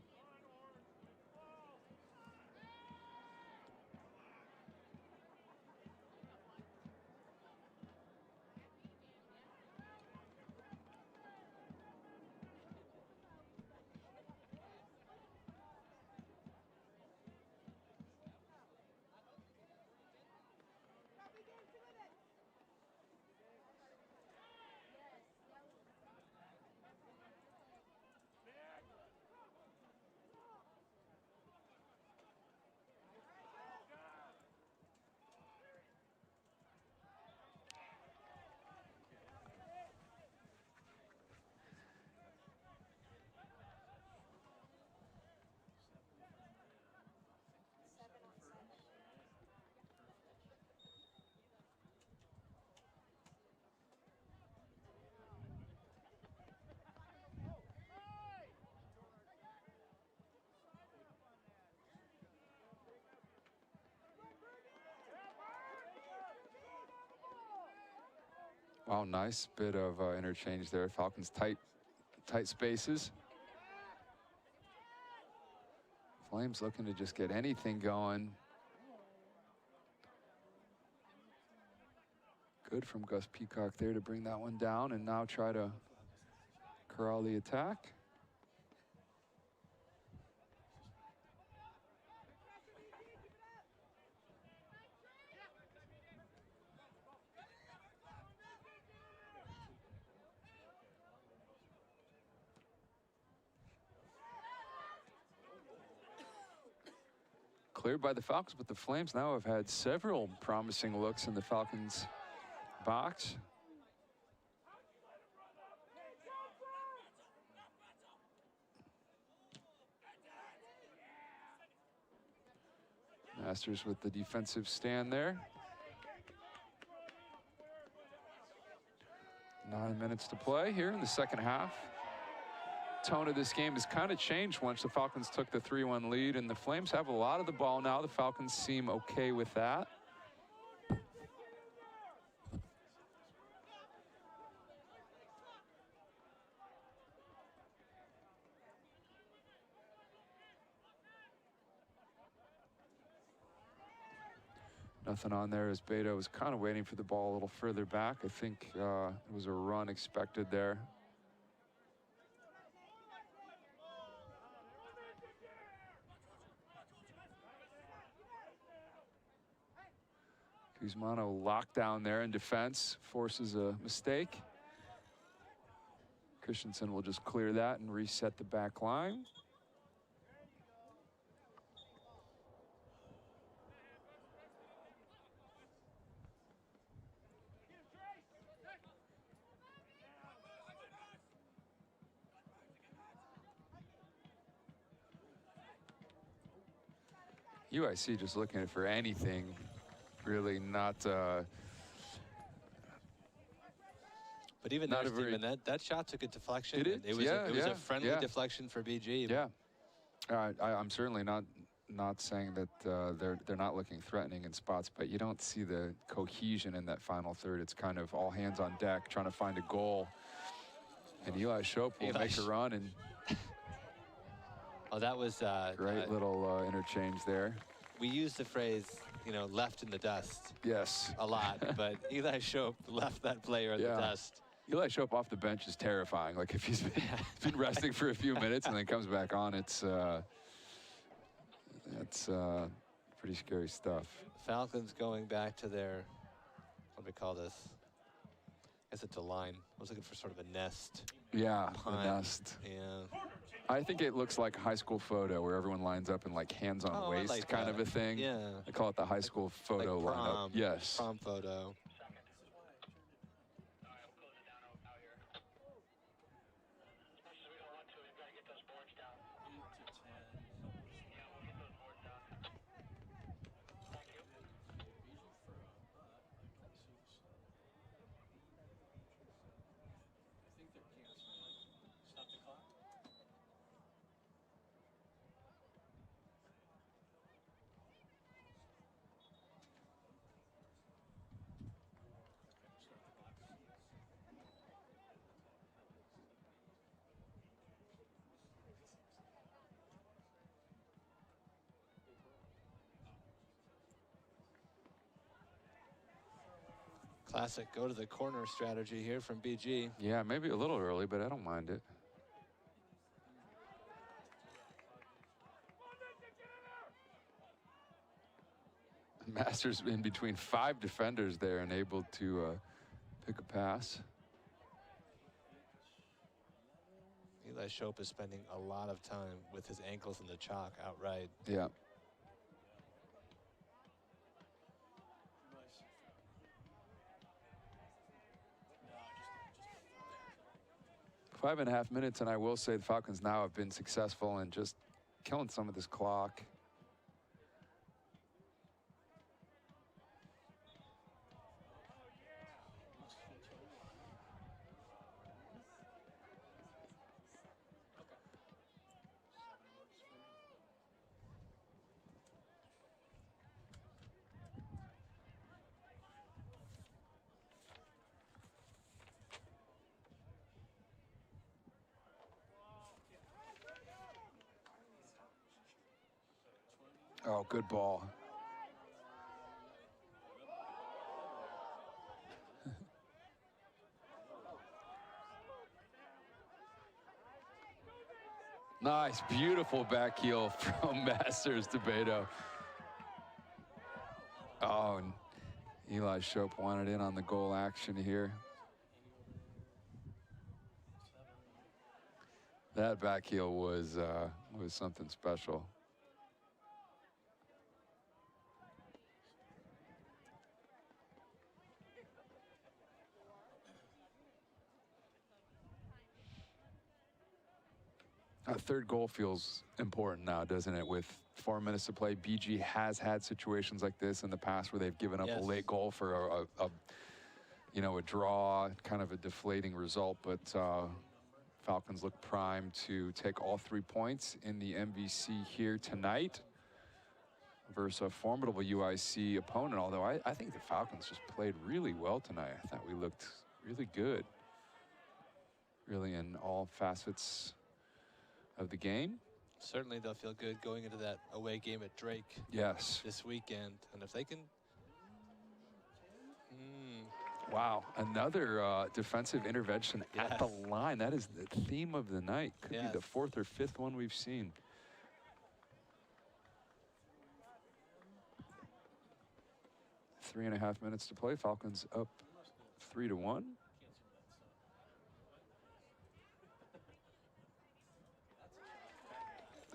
Wow, nice bit of interchange there. Falcons tight spaces. Flames looking to just get anything going. Good from Gus Peacock there to bring that one down and now try to corral the attack. Cleared by the Falcons, but the Flames now have had several promising looks in the Falcons box. Masters with the defensive stand there. 9 minutes to play here in the second half. Tone of this game has kind of changed once the Falcons took the 3-1 lead, and the Flames have a lot of the ball now. The Falcons seem okay with that. Nothing on there as Beto was kind of waiting for the ball a little further back. I think it was a run expected there. Guzmano locked down there in defense, forces a mistake. Christensen will just clear that and reset the back line. UIC just looking for anything, really not.
But even there, Stephen, that shot took a deflection. It was a friendly deflection for BG.
Yeah, I'm certainly not saying that they're not looking threatening in spots, but you don't see the cohesion in that final third. It's kind of all hands on deck trying to find a goal. And Eli Shope will make a run and.
Oh, that was
great little interchange there.
We use the phrase, you know, left in the dust.
Yes.
A lot, but Eli Shope left that player in the dust.
Eli Shope off the bench is terrifying. Like if he's been resting for a few minutes and then comes back on, it's pretty scary stuff.
Falcons going back to their, what do we call this? I guess it's a line. I was looking for sort of a nest.
Yeah, a nest.
Yeah.
I think it looks like a high school photo where everyone lines up in like hands on waist like kind of a thing.
Yeah.
I call it the high school photo
like prom,
lineup. Yes.
Prom photo. Classic go to the corner strategy here from BG.
Yeah, maybe a little early, but I don't mind it. Masters in between 5 defenders there and able to pick a pass.
Eli Shope is spending a lot of time with his ankles in the chalk outright.
Yeah. Five and a half minutes, and I will say the Falcons now have been successful in just killing some of this clock. Oh, good ball. Nice, beautiful back heel from Masters to Beto. Oh, and Eli Shope wanted in on the goal action here. That back heel was something special. A third goal feels important now, doesn't it? With 4 minutes to play, BG has had situations like this in the past where they've given up a late goal for a draw, kind of a deflating result. But Falcons look primed to take all 3 points in the MVC here tonight versus a formidable UIC opponent. Although I think the Falcons just played really well tonight. I thought we looked really good, really in all facets of the game.
Certainly they'll feel good going into that away game at Drake.
Yes.
This weekend. And if they can...
Wow, another defensive intervention at the line. That is the theme of the night. Could be the 4th or 5th one we've seen. Three and a half minutes to play. Falcons up 3-1.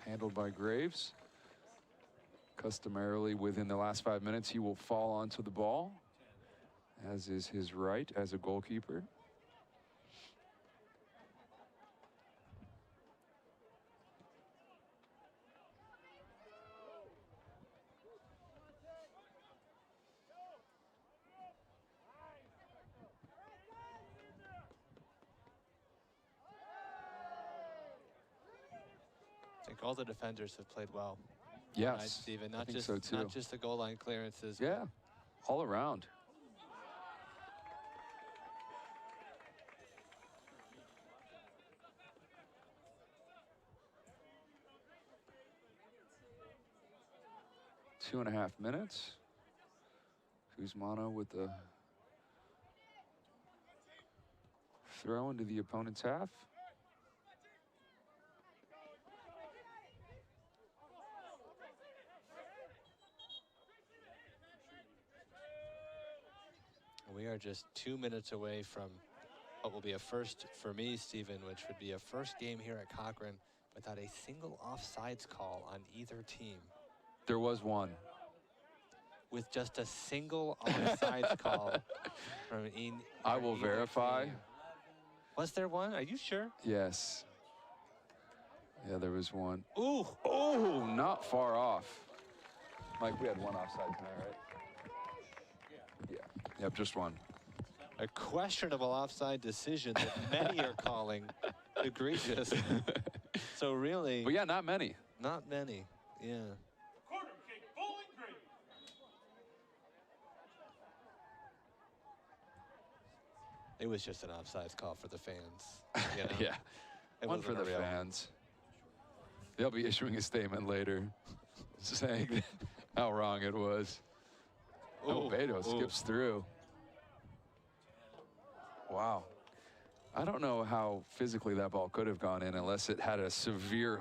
Handled by Graves. Customarily within the last 5 minutes, he will fall onto the ball, as is his right as a goalkeeper.
I think all the defenders have played well.
Yes,
right, Steven? Not
I think
just
so too.
Not just the goal line clearances.
Yeah, all around. Two and a half minutes. Kuzmano with the throw into the opponent's half.
We are just 2 minutes away from what will be a first for me, Steven, which would be a first game here at Cochrane without a single offsides call on either team.
There was one.
With just a single offsides call from
I will verify.
Team. Was there one? Are you sure?
Yes. Yeah, there was one.
Ooh.
Oh, not far off. Mike, we had one offside tonight, right? Yeah. Yep, just one.
A questionable offside decision that many are calling egregious. So really...
But yeah, not many.
Not many, yeah.
Corner kick, Bowling Green.
It was just an offsides call for the fans. You know?
Yeah,
It
one for
wasn't
the
a real
fans. They'll be issuing a statement later saying how wrong it was. Oh, Beto skips through. Wow. I don't know how physically that ball could have gone in unless it had a severe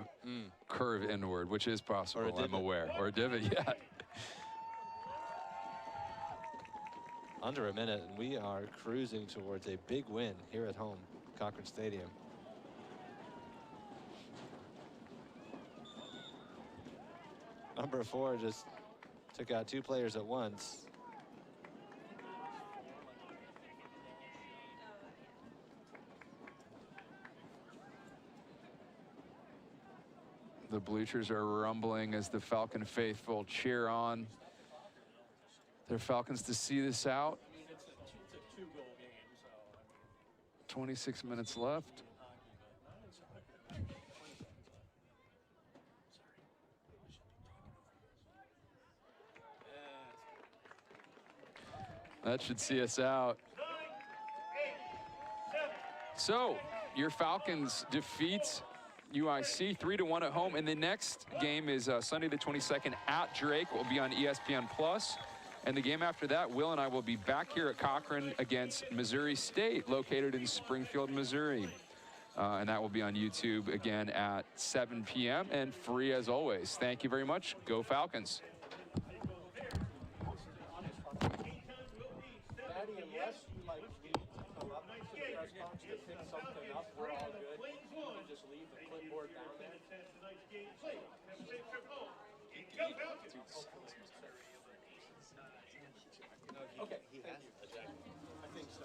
curve inward, which is possible, I'm aware. Or a divot, yeah.
Under a minute, and we are cruising towards a big win here at home, Cochrane Stadium. Number 4 just took out 2 players at once.
The bleachers are rumbling as the Falcon faithful cheer on their Falcons to see this out.
It's a 2-goal game, so
26 minutes left. That should see us out. So, your Falcons defeat UIC, 3-1 at home. And the next game is Sunday the 22nd at Drake. Will be on ESPN Plus. And the game after that, Will and I will be back here at Cochrane against Missouri State, located in Springfield, Missouri. And that will be on YouTube again at 7 p.m. and free as always. Thank you very much. Go Falcons.
Maddie, unless you like need to come up to the press box to pick something up, we're all good. You can just leave the clipboard down there. Okay, thank you. I think so.